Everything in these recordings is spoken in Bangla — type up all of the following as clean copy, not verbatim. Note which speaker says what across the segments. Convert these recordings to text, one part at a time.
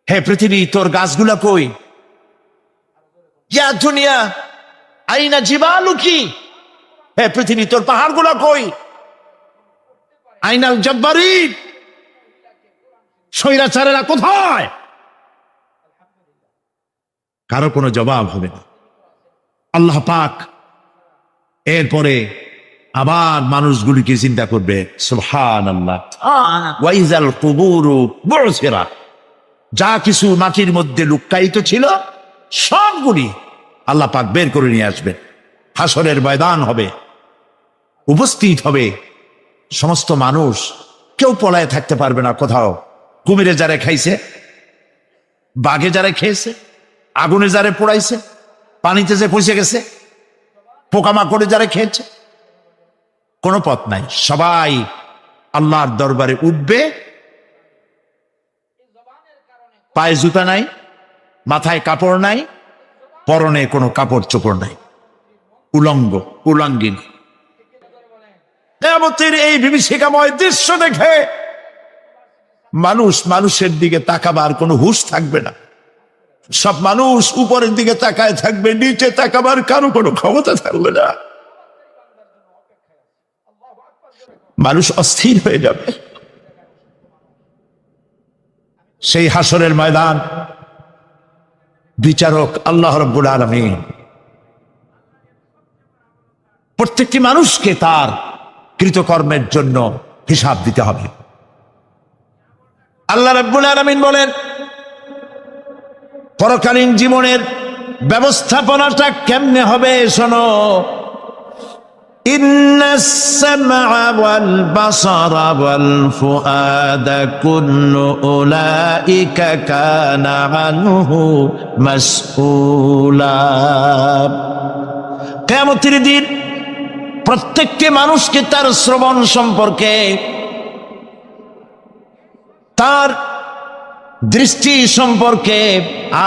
Speaker 1: হে পৃথিবী, তোর গাছগুলা কই? ইয়া দুনিয়া আইনা জিবালুকি, হে পৃথিবী তোর পাহাড়গুলা কই? আইনাল জব্বারিন, স্বৈরাচারেরা কোথায়? কারো কোনো জবাব হবে না। আল্লাহ পাক এরপরে আবার মানুষগুলিকে চিন্তা করবে, সুবহানাল্লাহ, ওয়াইজাল কুবুরু বুসিরা, যা কিছু মাটির মধ্যে লুক্কায়িত ছিল সবগুলি আল্লাহ পাক বের করে নিয়ে আসবেন। হাসরের ময়দান হবে, উপস্থিত হবে সমস্ত মানুষ, কেউ পলায় থাকতে পারবে না কোথাও। কুমিরে যারে খাইছে, বাঘে যারে খেয়েছে, আগুনে যারে পোড়াইছে, পানিতে যে পচে গেছে, পোকামাকড়ে যারা খেয়েছে, কোনো পথ নাই। সবাই আল্লাহর দরবারে উঠবে। পায়ে জুতা নাই, মাথায় কাপড় নাই, পরনে কোনো কাপড় চোপড় নাই, উলঙ্গ উলঙ্গিনী। কিয়ামতের এই বিভীষিকাময় দৃশ্য দেখে মানুষ মানুষের দিকে তাকাবার কোনো হুঁশ থাকবে না। সব মানুষ উপরের দিকে তাকায় থাকবে, নিচে তাকাবার কারো কোনো ক্ষমতা থাকবে না। মানুষ অস্থির হয়ে যাবে। সেই হাসরের ময়দান, বিচারক আল্লাহ রাব্বুল আলামিন প্রত্যেকটি মানুষকে তার কৃতকর্মের জন্য হিসাব দিতে হবে। আল্লাহ রাব্বুল আলামিন বলেন, পরকালীন জীবনের ব্যবস্থাপনাটা কেমনে হবে শোনো। ইন্নাস সামআ ওয়াল বাসারা ওয়াল ফুআদা কুল্লু উলাইকা কানা আনহু মাসউলা। কিয়ামতের দিন প্রত্যেকটি মানুষকে তার শ্রবণ সম্পর্কে, তার দৃষ্টি সম্পর্কে,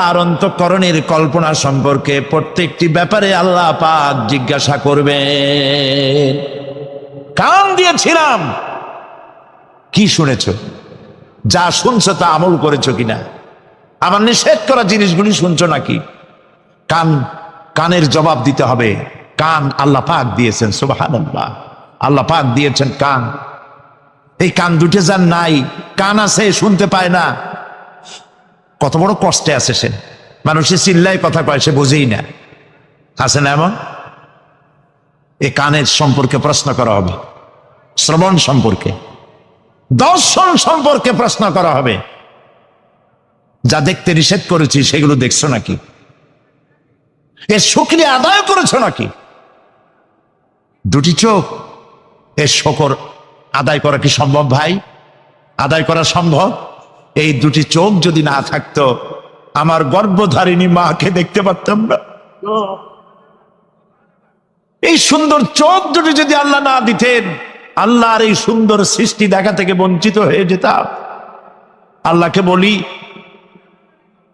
Speaker 1: আর অন্তঃকরণের কল্পনা সম্পর্কে প্রত্যেকটি ব্যাপারে আল্লাহ পাক জিজ্ঞাসা করবেন। কান দিয়েছিলাম, কি শুনেছ? যা শুনছো তা আমল করেছো কিনা? আমার নিষেধ করা জিনিসগুলি শুনছো নাকি? কানের জবাব দিতে হবে। কান আল্লাহ পাক দিয়েছেন, সুবহানাল্লাহ, আল্লাহ পাক দিয়েছেন কান। এই কান দুটে যার নাই, কান আছে শুনতে পায় না, কত বড় কষ্টে আছে সে। মানুষের চিল্লায় কথা কয়, সে বুঝেই না। আছে না এমন? এই কানের সম্পর্কে প্রশ্ন করা হবে, শ্রবণ সম্পর্কে, দর্শন সম্পর্কে প্রশ্ন করা হবে। যা দেখতে নিষেধ করেছি সেগুলো দেখছো নাকি? এর শুকরিয়া আদায় করেছো নাকি? দুটি চোখ, এর শকর আদায় করা কি সম্ভব ভাই? আদায় করা সম্ভব? এই দুটি চোখ যদি না থাকতো, আমার গর্ভধারিণী মাকে দেখতে পারতাম না। এই সুন্দর চোখ দুটি যদি আল্লাহ না দিতেন, আল্লাহর এই সুন্দর সৃষ্টি দেখা থেকে বঞ্চিত হয়ে যেতাম। আল্লাহকে বলি,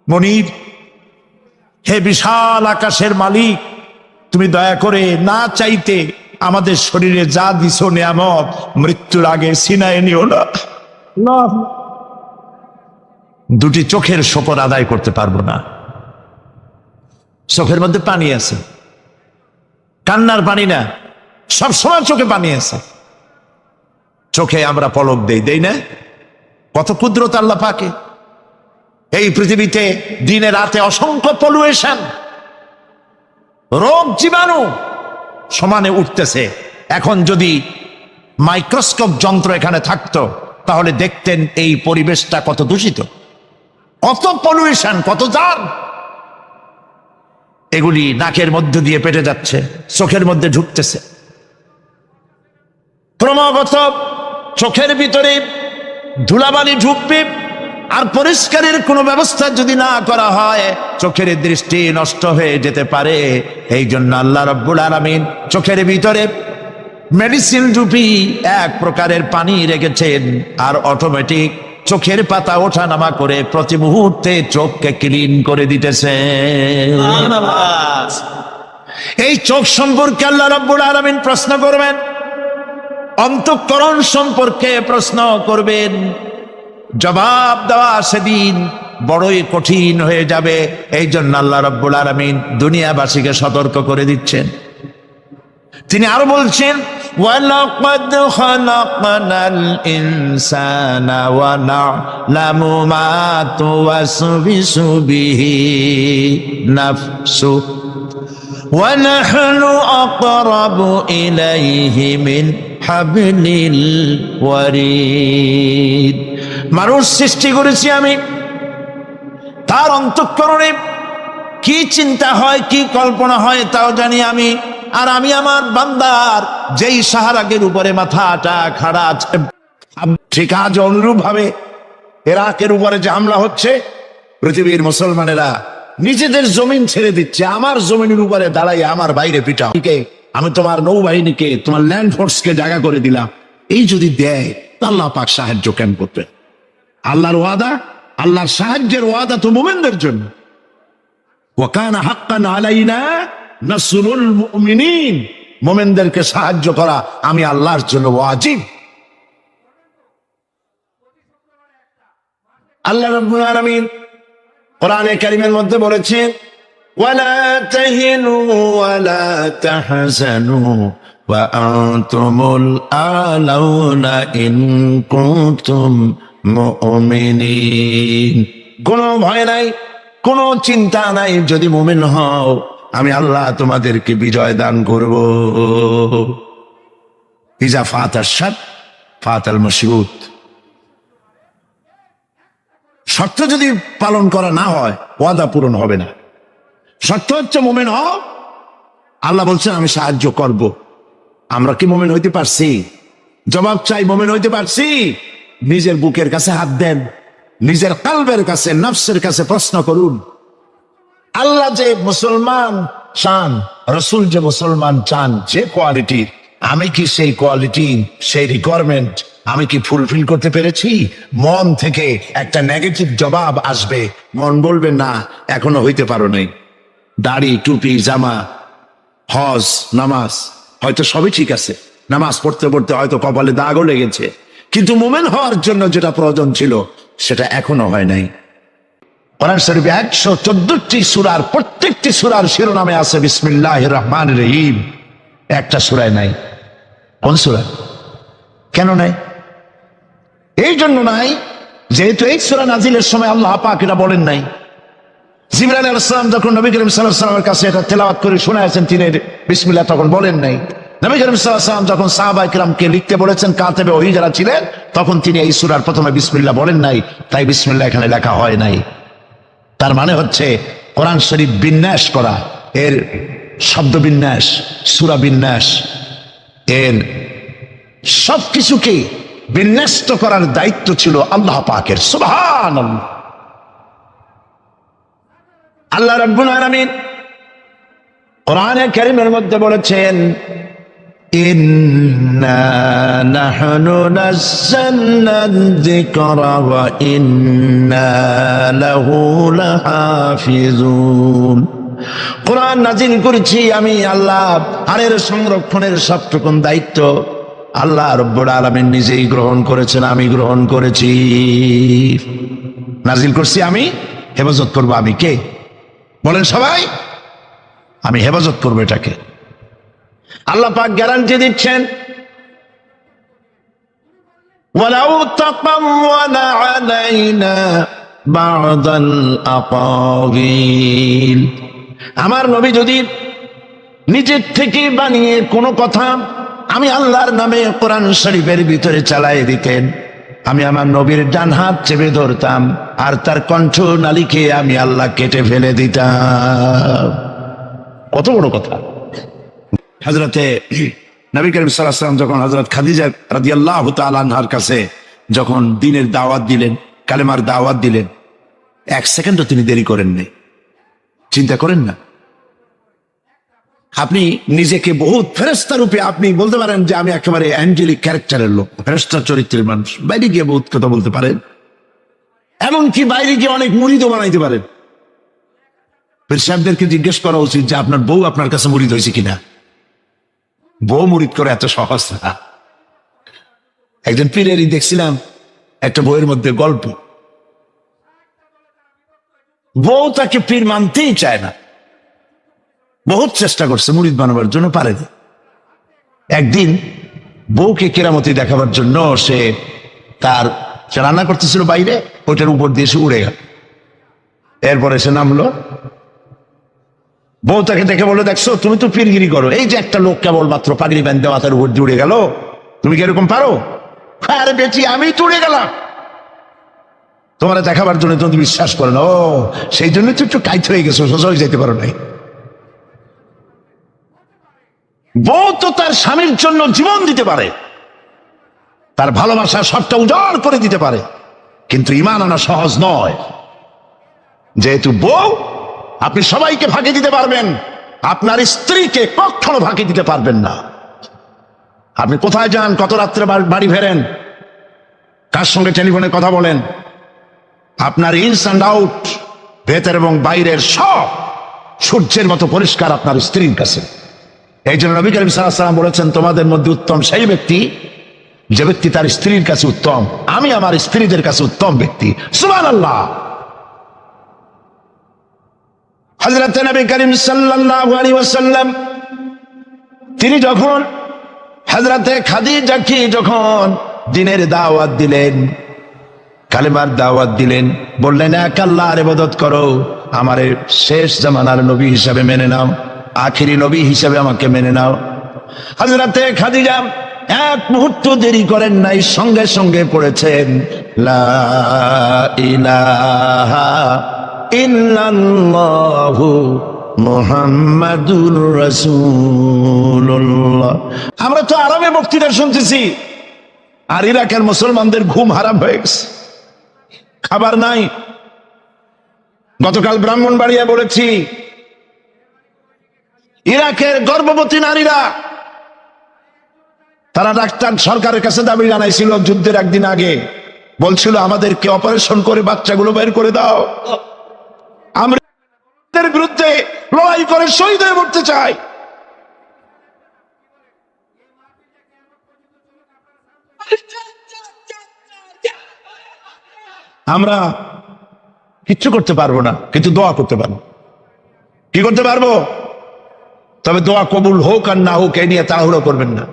Speaker 1: মনির, হে বিশাল আকাশের মালিক, তুমি দয়া করে না চাইতে আমাদের শরীরে যা দিছো নিয়ামত, মৃত্যুর আগে সিনায় নিও না। দুটি চোখের শকর আদায় করতে পারবো না। চোখের মধ্যে পানি আছে, কান্নার পানি না, সবসময় চোখে পানি আছে। চোখে আমরা পলক দেই না? কত কুদরত আল্লাহ পাকে। এই পৃথিবীতে দিনে রাতে অসংখ্য পলুয়েশন, রোগ জীবাণু সমানে উঠতেছে। এখন যদি মাইক্রোস্কোপ যন্ত্র এখানে থাকতো, তাহলে দেখতেন এই পরিবেশটা কত দূষিত, কত পলিউশন, কত জাম। এগুলি নাকের মধ্য দিয়ে পেটে যাচ্ছে, চোখের মধ্যে ঢুকতেছে। ক্রমাগত চোখের ভিতরে ধুলাবালি ঢুকবে, আর পরিষ্কারের কোনো ব্যবস্থা যদি না করা হয়, চোখের দৃষ্টি নষ্ট হয়ে যেতে পারে। এই জন্য আল্লাহ রাব্বুল আলামিন চোখের ভিতরে মেডিসিন রূপী এক প্রকারের পানি রেখেছেন, আর অটোমেটিক চোখের পাতা ওঠা নামা করে প্রতি মুহূর্তে চোখকে ক্লিন করে দিতেছে। এই চোখ সম্পর্কে আল্লাহ রাব্বুল আলামিন প্রশ্ন করবেন, অন্তঃকরণ সম্পর্কে প্রশ্ন করবেন। জবাব দেওয়া সেদিন বড়ই কঠিন হয়ে যাবে। এই জন্য আল্লাহ রাব্বুল আলামিন দুনিয়াবাসীকে সতর্ক করে দিচ্ছেন। তিনি আরো বলছেন, ওয়ালাকাদ খালাকনাল ইনসানা ওয়া না'লামু মা তুওয়াসবিসু বিহি নাফসু ওয়া নাহনু আকরাবু ইলাইহি মিন হাবলিল ওয়ারিদ। মানুষ সৃষ্টি করেছি আমি, তার অন্তঃকরণে কি চিন্তা হয়, কি কল্পনা হয় তাও জানি আমি। আর আমি আমার বান্দার যেই সাহারাগের উপরে মাথাটা খাড়া আছে, ঠিক আজ অনুরূপ ভাবে ইরাকের উপরে যে হামলা হচ্ছে, পৃথিবীর মুসলমানেরা নিজেদের জমিন ছেড়ে দিচ্ছে। আমার জমিনের উপরে দাঁড়াই আমার বাইরে পিটাও, আমি তোমার নৌবাহিনীকে, তোমার ল্যান্ড ফোর্সকে জায়গা করে দিলাম। এই যদি দেয় আল্লাহ পাক সাহায্য কেন করবে? আল্লাহর ওয়াদা, আল্লাহর সাহায্যের ওয়াদা তো মুমিনদের জন্য। ওয়া কানা হাক্কান আলাইনা নাসরুল মুমিনিন, মুমিনদেরকে সাহায্য করা আমি আল্লাহর জন্য ওয়াজিব। আল্লাহ রাব্বুল আলামিন কোরআনে কারীমের মধ্যে বলেছেন, ওয়ালা তাহিনু ওয়ালা তাহজানু ওয়া আনতুমুল আলাউনা ইন কুনতুম মুমিনিন। কোনো ভয় নাই, কোনো চিন্তা নাই, যদি মুমিন হও আমি আল্লাহ তোমাদেরকে বিজয় দান করব। ইজা ফাতাশ শাত ফাতাল মাশরুত। শর্ত যদি পালন করা না হয় ওয়াদা পূরণ হবে না। শর্ত হচ্ছে মুমিন হও, আল্লাহ বলছেন আমি সাহায্য করব। আমরা কি মুমিন হইতে পারছি? জবাব চাই, মুমিন হইতে পারছি? নিজের বুকের কাছে হাত দেন, নিজের কলবের কাছে, নফসের কাছে প্রশ্ন করুন। আল্লাহ যে মুসলমান চান, রসুল যে মুসলমান চান, যে কোয়ালিটির, আমি কি সেই কোয়ালিটি, সেই রিকোয়ারমেন্ট আমি কি ফুলফিল করতে পেরেছি? মন থেকে একটা নেগেটিভ জবাব আসবে, মন বলবে না এখনো হইতে পারো নাই। দাড়ি, টুপি, জামা, হজ, নামাজ হয়তো সবই ঠিক আছে, নামাজ পড়তে পড়তে হয়তো কপালে দাগও লেগেছে, কিন্তু মুমিন হওয়ার জন্য যেটা প্রয়োজন ছিল সেটা এখনো হয় নাই। কোরআন শরীফে 114টি সূরার প্রত্যেকটি সূরার শিরোনামে আছে বিসমিল্লাহির রহমানির রহিম, একটা সূরায় নাই। কোন সূরা? কেন নাই? এই জন্য নাই যেহেতু এই সূরা নাজিলের সময় আল্লাহ পাক এটা বলেন নাই। জিবরাইল আলাইহিস সালাম যখন নবী করিম সাল্লাল্লাহু আলাইহি ওয়াসাল্লামের কাছে এটা তেলাওয়াত করে শোনায়েছেন, তিনি বিসমিল্লাহ তখন বলেন নাই। নবী করিম সাল্লাল্লাহু আলাইহি ওয়াসাল্লাম যখন সাহাবায়ে কিরামকে লিখতে বলেছেন, কাতেবে ওহী যারা ছিলেন, তখন তিনি এই সূরার প্রথমে বিসমিল্লাহ বলেন নাই, তাই বিসমিল্লাহ এখানে লেখা হয় নাই। তার মানে হচ্ছে কোরআন শরীফ বিন্যাস করা, এর শব্দ বিন্যাস, সূরা বিন্যাস, এর সবকিছুকে বিন্যস্ত করার দায়িত্ব ছিল আল্লাহ পাকের। সুবহানাল্লাহ। আল্লাহ রাব্বুল আলামিন কোরআনে কারীমের মধ্যে বলেছেন, ইন্না নাহনু নাযালনা যিকরা ওয়া ইন্না লাহু লাহাফিজুন। কোরআন নাজিল করেছি আমি আল্লাহ, আর এর সংরক্ষণের সবটুকু দায়িত্ব আল্লাহ রাব্বুল আলামিন নিজেই গ্রহণ করেছেন, আমি গ্রহণ করেছি। নাজিল করছি আমি, হেফাজত করব আমি। কে বলেন সবাই? আমি হেফাজত করবো এটাকে। আল্লাহ পাক গ্যারান্টি দিচ্ছেন, ওয়ালাউ তাকাওয়ালা আলাইনা বা'দাল আকাবিল। আমার নবী যদি নিজের থেকে বানিয়ে কোনো কথা আমি আল্লাহর নামে কোরআন শরীফের ভিতরে চালায় দিতেন, আমি আমার নবীর ডান হাত চেপে ধরতাম, আর তার কণ্ঠ নালীকে আমি আল্লাহ কেটে ফেলে দিতাম। কত বড় কথা! হযরতে নবী করিম সাল্লাল্লাহু আলাইহি ওয়াসাল্লাম যখন হযরত খাদিজা রাদিয়াল্লাহু তাআলা আনহার কাছে যখন দ্বীনের দাওয়াত দিলেন, কালেমার দাওয়াত দিলেন, এক সেকেন্ডও তিনি দেরি করেন নাই। চিন্তা করেন না, আপনি নিজেকে বহুত ফেরেশতা রূপে আপনি বলতে পারেন যে আমি একেবারে অ্যাঞ্জেলিক ক্যারেক্টারের লোক, ফেরেশতা চরিত্রের মানুষ, বাইরে গিয়ে বহুত কথা বলতে পারেন, এমনকি বাইরে গিয়ে অনেক মুরিদও বানাইতে পারেন। পীর সাহেবদেরকে জিজ্ঞেস করা উচিত যে আপনার বউ আপনার কাছে মুরিদ হয়েছে কিনা। বউ মুরিদ করে এত সহজ না। একজন পীরেরই দেখছিলাম একটা বইয়ের মধ্যে গল্প, বউ তাকে পীর মানতেই চায় না, বহুত চেষ্টা করছে মুরিদ বানাবার জন্য, পারেনি। একদিন বউকে কেরামতি দেখাবার জন্য সে রান্না করতেছিল বাইরে, ওটার উপর দিয়ে সে উড়ে গেল। এরপরে সে নামলো, বউ তাকে দেখে বলে, দেখছো তুমি তো পীরগিরি করো, এই যে একটা লোক কেবলমাত্র পাগড়ি বান্ধে মাথার উপর দিয়ে উড়ে গেল, তুমি কি এরকম পারো? আরে বেটি, আমি তো উড়ে গেলাম তোমার দেখাবার জন্য, তুমি বিশ্বাস করো না। ও, সেই জন্য তো একটু টাইট হয়ে গেছো, সোজা হয়ে যেতে পারো নাই। বউ তো তার স্বামীর জন্য জীবন দিতে পারে, তার ভালোবাসা সবটা উজাড় করে দিতে পারে, কিন্তু ঈমান আনা সহজ নয়। যেহেতু বউ, আপনি সবাইকে ফাঁকি দিতে পারবেন, আপনার স্ত্রীকে কখনো ফাঁকি দিতে পারবেন না। আপনি কোথায় যান, কত রাত্রে বাড়ি ফেরেন, কার সঙ্গে টেলিফোনে কথা বলেন, আপনার ইনস অ্যান্ড আউট, ভেতর এবং বাইরের সব সূর্যের মতো পরিষ্কার আপনার স্ত্রীর কাছে। এই জন্য নবী করিম সাল্লাল্লাহু আলাইহি ওয়াসাল্লাম বলেছেন, তোমাদের মধ্যে উত্তম সেই ব্যক্তি যে ব্যক্তি তার স্ত্রীর কাছে উত্তম। আমি আমার স্ত্রীদের কাছে উত্তম ব্যক্তি। সুবহানাল্লাহ। হযরত নবী করিম সাল্লাল্লাহু আলাইহি ওয়াসাল্লাম তিনি যখন হযরতে খাদিজাকে যখন দ্বীনের দাওয়াত দিলেন, কালেমার দাওয়াত দিলেন, বললেন এক আল্লাহর ইবাদত করো, আমারে শেষ জামানার নবী হিসাবে মেনে নাও, আখিরি নবী হিসাবে আমাকে মেনে নাও। হযরতে খাদিজা এক মুহূর্ত দেরি করেন নাই, সঙ্গে সঙ্গে পড়েছেন লা ইলাহা ইল্লাল্লাহু মুহাম্মাদুর রাসূলুল্লাহ। আমরা তো আরবে বক্তৃতা শুনতেছি, আর ইরাকের মুসলমানদের ঘুম হারাম হয়ে গেছে, খাবার নাই। গতকাল ব্রাহ্মণবাড়িয়া বলেছি, ইরাকের গর্ভবতী নারীরা তারা ডাক্তার সরকারের কাছে দাবি জানাইছিল যুদ্ধের একদিন আগে, বলছিল আমাদেরকে অপারেশন করে বাচ্চাগুলো বের করে দাও, আমরা বিরুদ্ধে লড়াই করে শহীদ হয়ে মরতে চাই। আমরা কিচ্ছু করতে পারবো না, কিন্তু দোয়া করতে পারবো। কি করতে পারবো? তবে দোয়া কবুল হোক আর না হোক এই নিয়ে তাড়াহুড়ো করবেন না।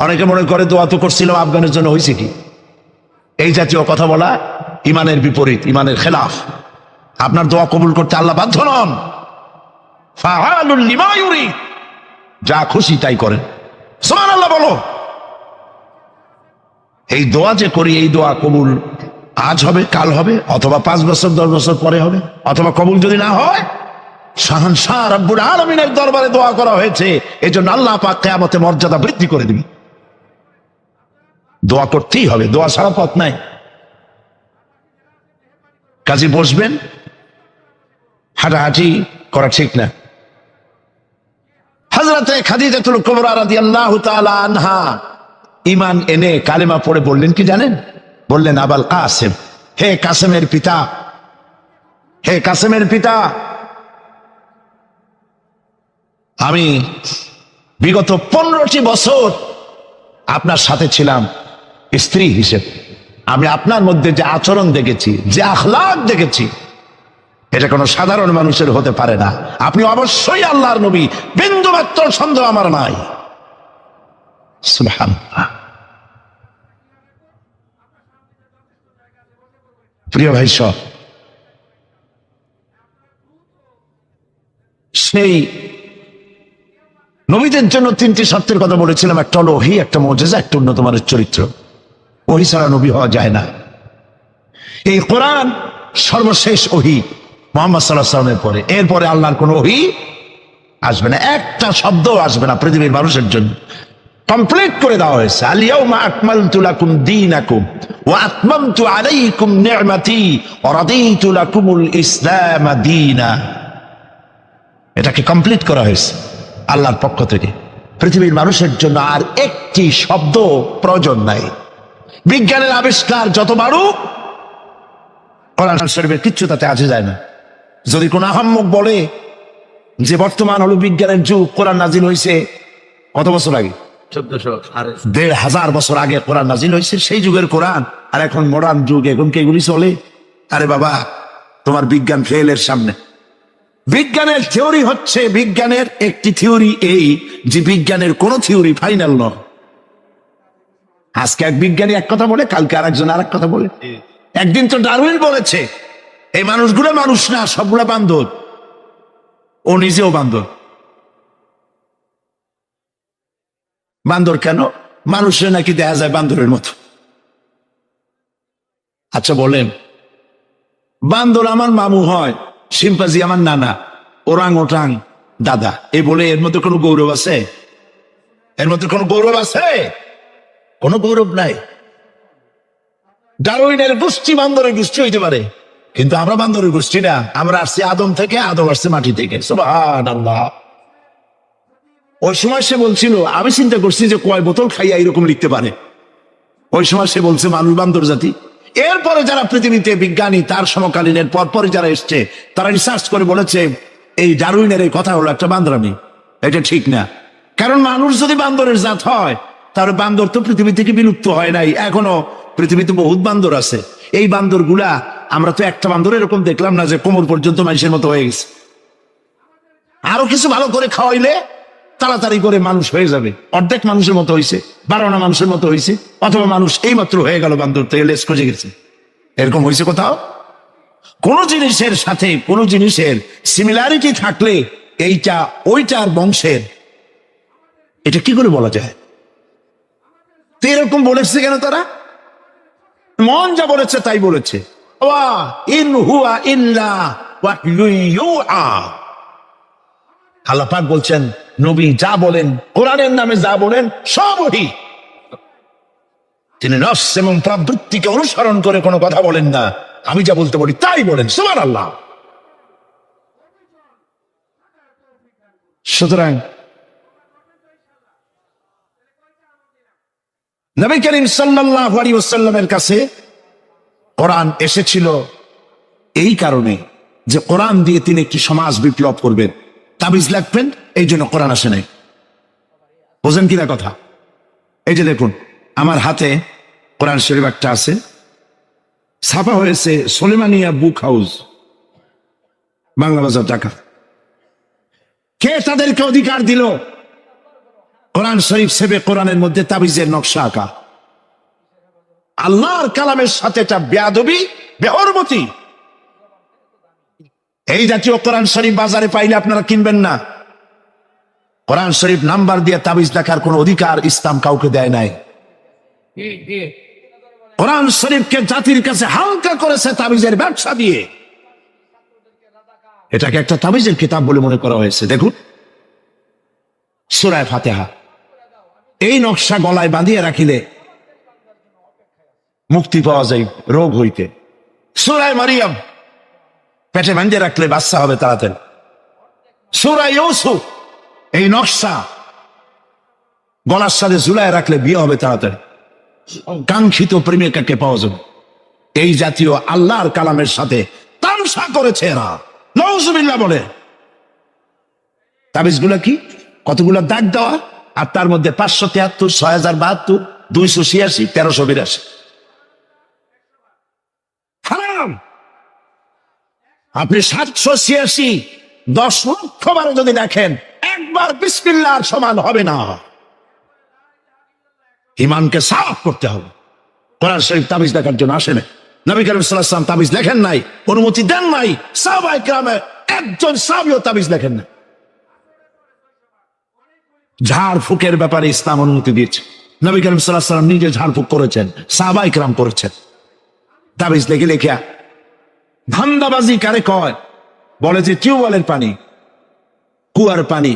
Speaker 1: অনেকে মনে করে দোয়া তো করছিলাম, আফগানের জন্য হয়েছে কি? এই জাতীয় কথা বলা ইমানের বিপরীত, ইমানের খেলাফ। আপনার দোয়া কবুল করতে আল্লাহ বাধ্য নন। ফাআলুল লিমা ইউরিদ, যা খুশি তাই করেন। সুবহানাল্লাহ বলো। এই দোয়া যে করি, এই দোয়া কবুল আজ হবে, কাল হবে, অথবা 5 বছর 10 বছর পরে হবে, অথবা কবুল যদি না হয়, শাহনশাহ রব্বুল আলামিনের দরবারে দোয়া করা হয়েছে, এজন্য আল্লাহ পাক কিয়ামতে মর্যাদা বৃদ্ধি করে দিবেন। দোয়া করতেই হবে, দোয়া ছাড়া পথ নাই। কাজে বসবেন, হাঁটাহাঁটি করা ঠিক না। হযরতে খাদিজাতুল কুবরা রাদিয়াল্লাহু তাআলা আনহা ঈমান এনে কালেমা পড়ে বললেন কি জানেন? বললেন আবাল কাসেম, হে কাসেমের পিতা, হে কাসেমের পিতা, আমি বিগত 15টি বছর আপনার সাথে ছিলাম স্ত্রী হিসেবে। আমি আপনার মধ্যে যে আচরণ দেখেছি, যে আখলাক দেখেছি, এটা কোনো সাধারণ মানুষের হতে পারে না। আপনি অবশ্যই আল্লাহর নবী, বিন্দুমাত্র সন্দেহ আমার নাই। সুবহানাল্লাহ। প্রিয় ভাই সব, সেই নবীদের জন্য 3টি শর্তের কথা বলেছিলাম। একটা হলো ওহী, একটা মুজিজা, একটা উন্নত মানের চরিত্র। ওহী ছাড়া নবী হওয়া যায় না। এই কোরআন সর্বশেষ ওহী মুহাম্মদ সাল্লাল্লাহু আলাইহি ওয়াসাল্লামের পরে। এরপরে আল্লাহর কোন ওহী আসবে না, একটা শব্দ আসবে না পৃথিবীর মানুষের জন্য। কমপ্লিট করে দেওয়া হয়েছে। আল ইয়াউমা আকমালতু লাকুম দীনাকুম ওয়া আতমামতু আলাইকুম নি'মাতি ওয়া রাদিতু লাকুমুল ইসলাম দীনা। এটাকে কমপ্লিট করা হয়েছে আল্লাহর পক্ষ থেকে। পৃথিবীর মানুষের জন্য আর একটি শব্দ প্রয়োজন নাই। বিজ্ঞানের আবিষ্কার যত বাড়ুক, কোরআন শরীফের কিচ্ছু তাতে আসে যায় না। যদি কোন আহাম্মক বলে যে বর্তমান হলো বিজ্ঞানের যুগ, কোরআন নাজিল হয়েছে কত বছর আগে? 1400 বছর আগে কোরআন নাজিল হয়েছে। সেই যুগের কোরআন আর এখন মডার্ন যুগ, এখন কি এগুলি চলে? আরে বাবা,
Speaker 2: তোমার বিজ্ঞান ফেলের সামনে। বিজ্ঞানের থিওরি হচ্ছে, বিজ্ঞানের একটি থিওরি এই যে বিজ্ঞানের কোন থিওরি ফাইনাল নয়। আজকে এক বিজ্ঞানী এক কথা বলে, কালকে আরেকজন আর এক কথা বলে। একদিন তো ডারউইন বলেছে এই মানুষগুলো মানুষ না, সবগুলা বান্দর। ও নিজেও বান্দর। বান্দর কেন? মানুষের নাকি দেখা যায় বান্দরের মতো। আচ্ছা বলেন, বান্দর আমার মামু হয়, শিম্পাজি আমার নানা, ওরাং ওটাং দাদা, এই বলে এর মধ্যে কোনো গৌরব আছে? এর মধ্যে কোনো গৌরব আছে? কোনো গৌরব নাই। ডারউইনের গোষ্ঠী বান্দরের গোষ্ঠী হইতে পারে, কিন্তু আমরা বান্দরের গোষ্ঠী না। আমরা আসছি আদম থেকে, আদম আসছে মাটি থেকে। সুবহানাল্লাহ। ওই সময় সে বলছিল, আমি চিন্তা করছি যে কয় বোতল খাইয়া এরকম লিখতে পারে। ওই সময় সে বলছে মানুষ বান্দর জাতি। এরপরে যারা পৃথিবীতে বিজ্ঞানী, তার সমকালীনের পরপরই যারা এসছে, তারা রিসার্চ করে বলেছে এই ডারউইনের এই কথা হলো একটা বান্দরামি, এটা ঠিক না। কারণ মানুষ যদি বান্দরের জাত হয়, তাহলে বান্দর তো পৃথিবী থেকে বিলুপ্ত হয় নাই, এখনো পৃথিবীতে বহুত বান্দর আছে। এই বান্দর গুলা, আমরা তো একটা বান্দর এরকম দেখলাম না যে কোমর পর্যন্ত মানুষের মতো হয়ে গেছে। আরো কিছু ভালো করে খাওয়াইলে তাড়াতাড়ি করে মানুষ হয়ে যাবে। অর্ধেক মানুষের মতো হয়েছে, 12 মানুষের মতো হয়েছে, অথবা মানুষ এই মাত্র হয়ে গেল বান্দর থেকে লেস খসে গেছে। এরকম হয়েছে কোথাও? কোন জিনিসের সাথে কোন জিনিসের সিমিলারিটি থাকলে এইটা ওইটার বংশের, এটা কি করে বলা যায়? তো এরকম বলেছে কেন তারা? মন যা বলেছে তাই বলেছে। ইন হুয়া ইল্লা ওয়াহয়ুন ইউহা। আল্লাহ পাক বলছেন, নবী যা বলেন, কোরআনের নামে যা বলেন, সব ওহী। তিনি নফস এবং প্রবৃত্তিকে অনুসরণ করে কোনো কথা বলেন না। আমি যা বলতে বলি তাই বলেন। সুবহানাল্লাহ। সুতরাং নবী করিম সাল্লাল্লাহু আলাইহি ওয়াসাল্লামের কাছে কোরআন এসেছিল এই কারণে যে কোরআন দিয়ে তিনি একটি সমাজ বিপ্লব করবেন, তাবিজ লাগবেন, এই জন্য কোরআন আসে নাই। বোঝেন কিনা কথা? এই যে দেখুন, আমার হাতে কোরআন শরীফ একটা আছে, ছাপা হয়েছে সুলেমানিয়া বুক হাউস, বাংলা বাজার, ঢাকা। কে তাদেরকে অধিকার দিল কোরআন শরীফ সেবে কোরআনের মধ্যে তাবিজের নকশা আঁকা? আল্লাহর কালামের সাথে এটা বেয়াদবি, বেহরমতি। এই জাতীয় কোরআন শরীফ বাজারে পাইলে আপনারা কিনবেন না। কোরআন শরীফ নাম্বার দিয়ে তাবিজ দেখার কোন অধিকার ইসলাম কাউকে দেয় নাই। কোরআন শরীফকে জাতির কাছে হালকা করেছে তাবিজের ব্যবসা দিয়ে। এটাকে একটা তাবিজের কিতাব বলে মনে করা হয়েছে। দেখুন সূরা ফাতিহা, এই নকশা গলায় বাঁধিয়ে রাখিলে মুক্তি পাওয়া যায় রোগ হইতে। সূরা মারিয়াম পেটে বাঁধিয়ে রাখলে বাচ্চা হবে তাড়াতাড়ি। সূরা ইউসুফ, এই নকশা গলার সাথে ঝুলায় রাখলে বিয়ে হবে তাড়াতাড়ি, কাঙ্ক্ষিত প্রেমিকাকে পাওয়া যাবে। এই জাতীয় আল্লাহর কালামের সাথে তামসা করেছে এরা, নাউজুবিল্লাহ বলে। তাবিজগুলো কি? কতগুলো দাগ দেওয়া, আর তার মধ্যে 573, 6072, 286, 1382 হারাম। আপনি 786 10 লক্ষ বার যদি দেখেন, একবার বিসমিল্লাহর সমান হবে না। ইমানকে সাফ করতে হবে। কোরআন শরীফ তাবিজ দেখার জন্য আসে না। নবী করিম সাল্লাল্লাহু আলাইহি ওয়াসাল্লাম তাবিজ লেখেন নাই, অনুমতি দেন নাই। সাহাবায়ে কেরামের একজন সাহাবীও তাবিজ লেখেন না। ঝাড় ফুকের ব্যাপারে ইসলাম অনুমতি দিয়েছে। নবী করিম সাল্লাল্লাহু আলাইহি ওয়াসাল্লাম নিজে ঝাড় ফুক করেছেন, সাহাবায়ে কেরাম করেছেন। তাবিজ লেখে লেখা ধান্দাবাজি কারে কয়? বলে যে টিউবওয়েলের পানি, কুয়ার পানি,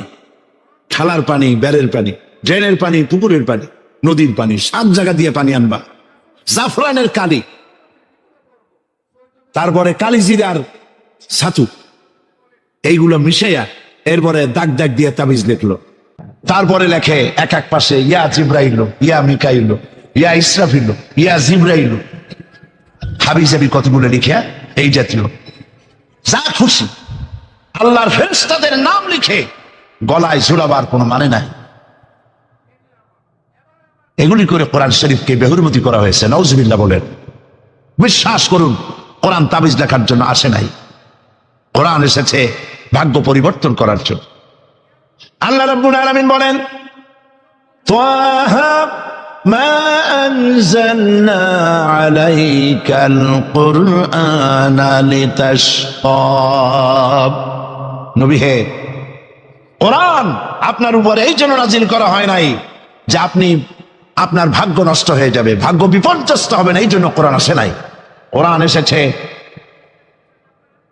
Speaker 2: খালার পানি, বেড়ের পানি, ড্রেনের পানি, পুকুরের পানি, নদীর পানি, 7 জায়গা দিয়ে পানি আনবা। জাফরানের কালি, তারপরে কালিজিরার ছাতু, এইগুলো মিশাইয়া এরপরে দাগ দাগ দিয়ে তাবিজ লিখলো। তারপরে লেখে এক এক পাশে ইয়া জিব্রাইল, ইয়া মিকাইল, ইয়া ইসরাফিল, ইয়া জিব্রাইল, হাবিজাবি কতগুলো লিখে এই জাতীয় যা খুশি আল্লাহর ফেরেশতাদের নাম লিখে গলায় ঝুলাবার কোনো মানে নাই। এগুলি করে কোরআন শরীফকে বেহুরমতি করা হয়েছে। নাউজুবিল্লাহ বলেন। বিশ্বাস করুন,
Speaker 1: কোরআন তাবিজ লেখার জন্য আসে নাই। কোরআন এসেছে ভাগ্য পরিবর্তন করার জন্য। আল্লাহ রাব্বুল আলামিন বলেন, তাহা মা আনজালনা আলাইকাল কুরআনা লিতাশকা। নবী হে, কোরআন আপনার উপর এই জন্য নাজিল করা হয় নাই যে আপনি আপনার ভাগ্য নষ্ট হয়ে যাবে, ভাগ্য বিপর্যস্ত হবে না, এই জন্য কোরআন আসে নাই। কোরআন এসেছে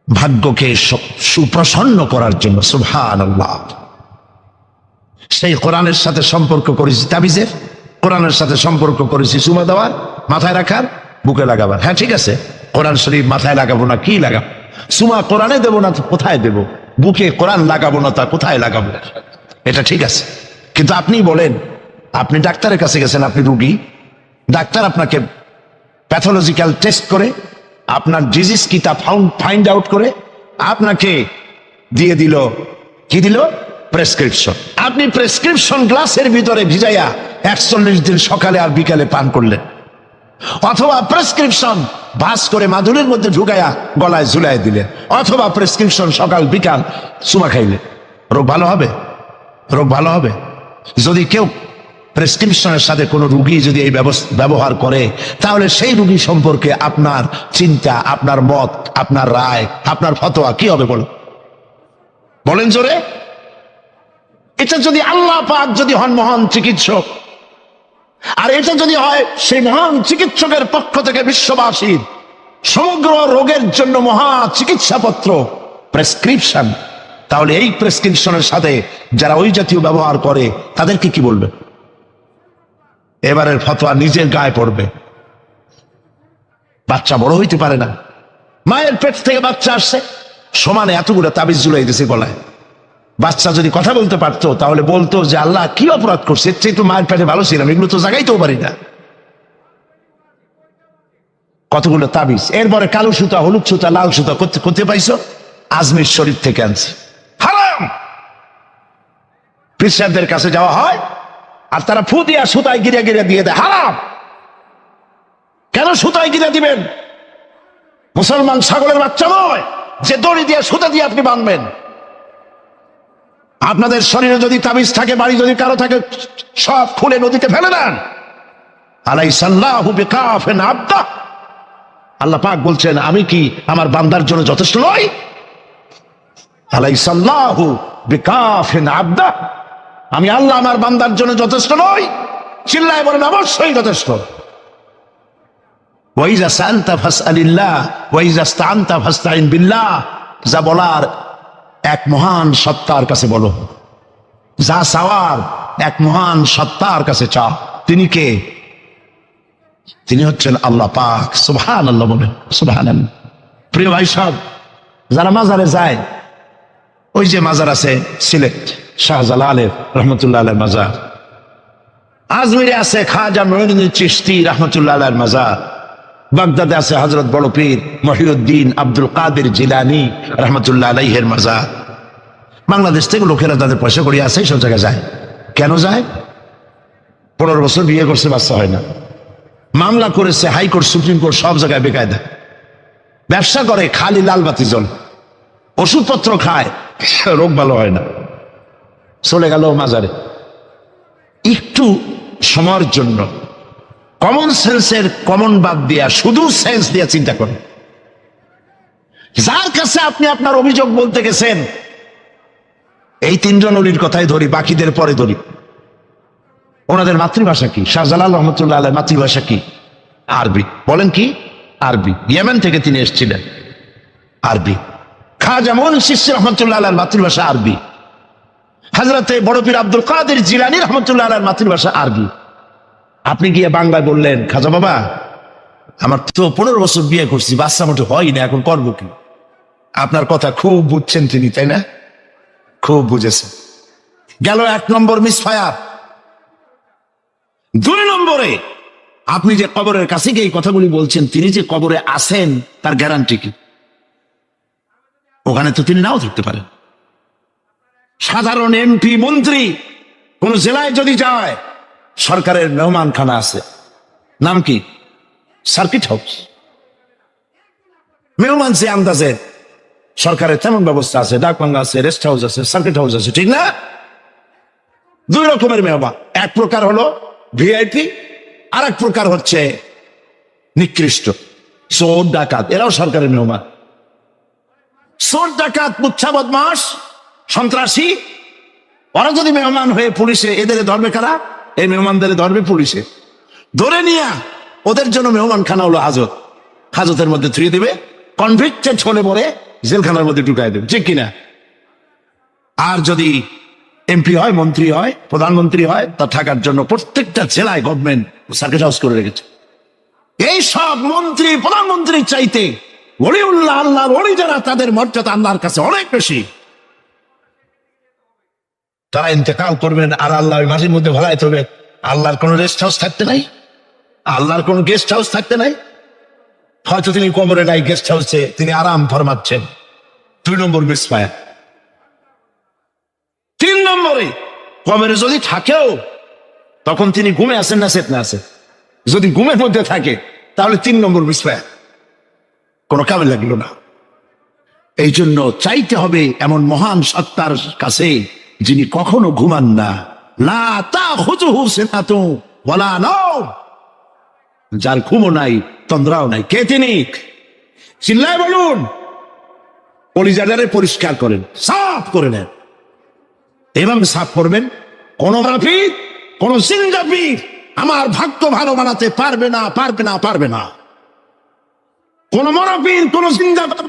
Speaker 1: ভাগ্যকে সুপ্রসন্ন করার জন্য। সুবহানাল্লাহ। সেই কোরআনের সাথে সম্পর্ক করেছি তাবিজের, কোরআনের সাথে সম্পর্ক করেছি চুমা দেওয়ার, মাথায় রাখার, বুকে লাগাবার। হ্যাঁ ঠিক আছে, কোরআন শরীফ মাথায় লাগাবো না কি লাগাবো? চুমা কোরআনে দেবো না তো কোথায় দেবো? বুকে কোরআন লাগাবো না তা কোথায় লাগাবো? এটা ঠিক আছে। কিন্তু আপনি বলেন, আপনি ডাক্তারের কাছে গেছেন, আপনি রুগী, ডাক্তার আপনাকে প্যাথোলজিক্যাল টেস্ট করে আপনার ডিজিজ কি তা ফাইন্ড আউট করে আপনাকে দিয়ে দিল, কি দিল? প্রেসক্রিপশন। আপনি প্রেসক্রিপশন গ্লাসের ভিতরে ভিজাইয়া 41 দিন সকালে আর বিকালে পান করলেন, অথবা প্রেসক্রিপশন ভাস করে মাদুরের মধ্যে ঢুকাইয়া গলায় ঝুলাই দিলেন, অথবা প্রেসক্রিপশন সকাল বিকাল চুমা খাইলেন। রোগ ভালো হবে? রোগ ভালো হবে? যদি কেউ প্রেসক্রিপশনের সাথে কোনো রুগী যদি এই ব্যবহার করে, তাহলে সেই রুগী সম্পর্কে আপনার চিন্তা, আপনার মত, আপনার রায়, আপনার ফতোয়া কি হবে বলেন জোরে? এটা যদি আল্লাহ পাক যদি হন মহান চিকিৎসক, আর এটা যদি হয় সেই মহান চিকিৎসকের পক্ষ থেকে বিশ্ববাসীর সমগ্র রোগের জন্য মহা চিকিৎসাপত্র প্রেসক্রিপশন, তাহলে এই প্রেসক্রিপশনের সাথে যারা ওই জাতীয় ব্যবহার করে তাদেরকে কি বলবে? এবারের ফতোয়া নিজের গায়ে পড়বে। বাচ্চা বড় হইতে পারে না, মায়ের পেট থেকে বাচ্চা আসছে, সমানে এতগুলো তাবিজ ঝুলাই দিছে গলায়। বাচ্চা যদি কথা বলতে পারতো তাহলে বলতো যে আল্লাহ কি অপরাধ করছে, এর চেয়ে তো মায়ের পেটে ভালো ছিলাম, এগুলো তো জাগাইতেও পারি না। কতগুলো তাবিজ, এরপরে কালো সুতা, হলুদ সুতা, লাল সুতা করতে পাইছো? আজমির শরীফ থেকে আনছি, হারাম। পীর কাছে যাওয়া হয় আর তারা ফু দিয়া সুতায় গিরে গিরে দিয়ে দেয়, হারাম। কেন সুতায় গিরে দিবেন? মুসলমান ছাগলের বাচ্চা নয় যে দড়ি দিয়ে সুতা দিয়ে আপনি বাঁধবেন। আপনাদের শরীরে যদি তাবিজ থাকে, বাড়ি যদি কারো থাকে, সব খুলে নদীতে ফেলে দেন। আলাইসাল্লাহু বিকাফিন আবদা। আল্লাহ পাক বলছেন, আমি কি আমার বান্দার জন্য যথেষ্ট নই? আলাইসাল্লাহু বিকাফিন আবদা। আমি আল্লাহ আমার বান্দার জন্য যথেষ্ট নই? চিল্লায় বলেন অবশ্যই যথেষ্ট। ওয়াইজা সাআলতা ফাসআলিল্লাহ ওয়াইজা ইসতাআনতা ফাসতাইন বিল্লাহ। যা বলার এক মহান সত্তার কাছে বলো, যা চাওয়ার এক মহান সত্তার কাছে চাও। তিনি কে? তিনি হচ্ছেন আল্লাহ পাক। সুবহানাল্লাহ বলেন, সুবহানাল্লাহ। প্রিয় ভাই সব, যারা মাজারে যায়, ওই যে মাজার আছে সিলেট শাহজালালের রহমতুল্লাহ আলাইহির মাজার, আজমিরে আছে খাজা মুঈনুদ্দিন চিশতি রহমতুল্লাহ আলাইহির মাজার, বাগদাদে আছে হযরত বড় পীর মহিউদ্দিন আব্দুল কাদের জিলানী রহমতুল্লাহ আলাইহির মাজার। বাংলাদেশ থেকে লোকেরা তাদের পয়সা করি আছে, সব জায়গায় যায়। কেন যায়? 15 বছর বিয়ে করছে, বাচ্চা হয় না, মামলা করেছে হাইকোর্ট, সুপ্রিম কোর্ট, সব জায়গায় বেকায়দা। ব্যবসা করে, খালি লাল বাতি জ্বলে, ওষুধপত্র খায়, রোগ ভালো হয় না, চলে গেল মাজারে। একটু সময়ের জন্য কমন সেন্সের কমন বাদ দিয়া শুধু সেন্স দিয়া চিন্তা করে, যার কাছে আপনি আপনার অভিযোগ বলতে গেছেন, এই 3 জন অলির কথাই ধরি, বাকিদের পরে ধরি। ওনাদের মাতৃভাষা কি? শাহজালাল রহমতুল্লাহ আলাইহির মাতৃভাষা কি? আরবি। বলেন কি? আরবি। ইয়েমেন থেকে তিনি এসেছিলেন, আরবি। খাজা মুঈনুদ্দিন চিশতি রহমতুল্লাহ আলাইহির মাতৃভাষা আরবি। হযরতে বড় পীর আব্দুল কাদের জিলানী রহমতুল্লাহ আলাইহির মাতৃভাষা আরবি। আপনি গিয়ে বাংলায় বললেন, খাজা বাবা আমার তো 15 বছর বিয়ে করছি, বাচ্চা মোটে হয় না, এখন করবো কি? আপনার কথা খুব বুঝছেন তিনি, তাই না? খুব বুঝেছেন। গেল 1 নম্বর মিসফায়ার। 2 নম্বরে, আপনি যে কবরের কাছে গিয়ে এই কথাগুলি বলছেন, তিনি যে কবরে আছেন তার গ্যারান্টি কি? ওখানে তো তিনি নাও থাকতে পারেন। সাধারণ এমপি মন্ত্রী কোন জেলায় যদি যায়, সরকারের মেহমানখানা আছে, নাম কি? Circuit house.
Speaker 2: মেহমান সে আন্দাজে সরকারের তেমন ব্যবস্থা আছে, ডাকবাংলা আছে, রেস্ট হাউস আছে, সার্কিট হাউস আছে, ঠিক না? দুই রকমের মেহমান, এক প্রকার হলো ভিআইপি, আর এক প্রকার হচ্ছে নিকৃষ্ট চোর ডাকাত, এরাও সরকারের মেহমান। চোর ডাকাত, মুচ্ছা বদমাস, সন্ত্রাসী, ওরা যদি মেহমান হয়ে পুলিশে, এদের ধরবে কারা? এই মেহমানদের ধরবে পুলিশে, ধরে নিয়ে ওদের জন্য মেহমান খানা হলো হাজত, হাজতের মধ্যে থুয়ে দিবে, কনভিক্টেড হলে পরে জেলখানার মধ্যে ঢুকাই দেবে, ঠিক কিনা? আর যদি এমপি হয়, মন্ত্রী হয়, প্রধানমন্ত্রী হয়, তা থাকার জন্য প্রত্যেকটা জেলায় গভর্নমেন্ট সার্কিট হাউস করে রেখেছে। এই সব মন্ত্রী প্রধানমন্ত্রীর চাইতে ওলিউল্লাহ, আল্লাহর ওলি যারা, তাদের মর্যাদা আল্লাহর কাছে অনেক বেশি। তারা ইন্তেকাল করবেন আর আল্লাহ ওই মাটির মধ্যে ভরাই তবে আল্লাহর কোন রেস্ট হাউস থাকতে নাই, আল্লাহর কোন গেস্ট হাউস থাকতে নাই। হয়তো তিনি কবরে নাই, গেস্ট হাউসে তিনি আরাম ফরমাচ্ছেন। 2 নম্বর মিসফায়ার। 3 নম্বরে, কবরে যদি থাকেও তখন তিনি ঘুমে আছেন না চেতনা আছে? যদি ঘুমের মধ্যে থাকে তাহলে 3 নম্বর মিসফায়ার, কোনো কামে লাগলো না। এই জন্য চাইতে হবে এমন মহান সত্তার কাছে যিনি কখনো ঘুমান না, লা তাখুযুহু সিনাতুন ওয়ালা নাওম, যার ঘুমও নাই তন্দ্রাও নাই। কে তিনি? চিল্লায় বলুন। কলিজাটারে পরিষ্কার করেন, সাফ করে নেন। এভাবে সাফ করবেন, কোন রাফিদ, কোন জিন্দাবিদ আমার ভাগ্য ভালো বানাতে পারবে না, পারবে না, পারবে না। কোন মরাফিদ, কোন জিন্দাবাদ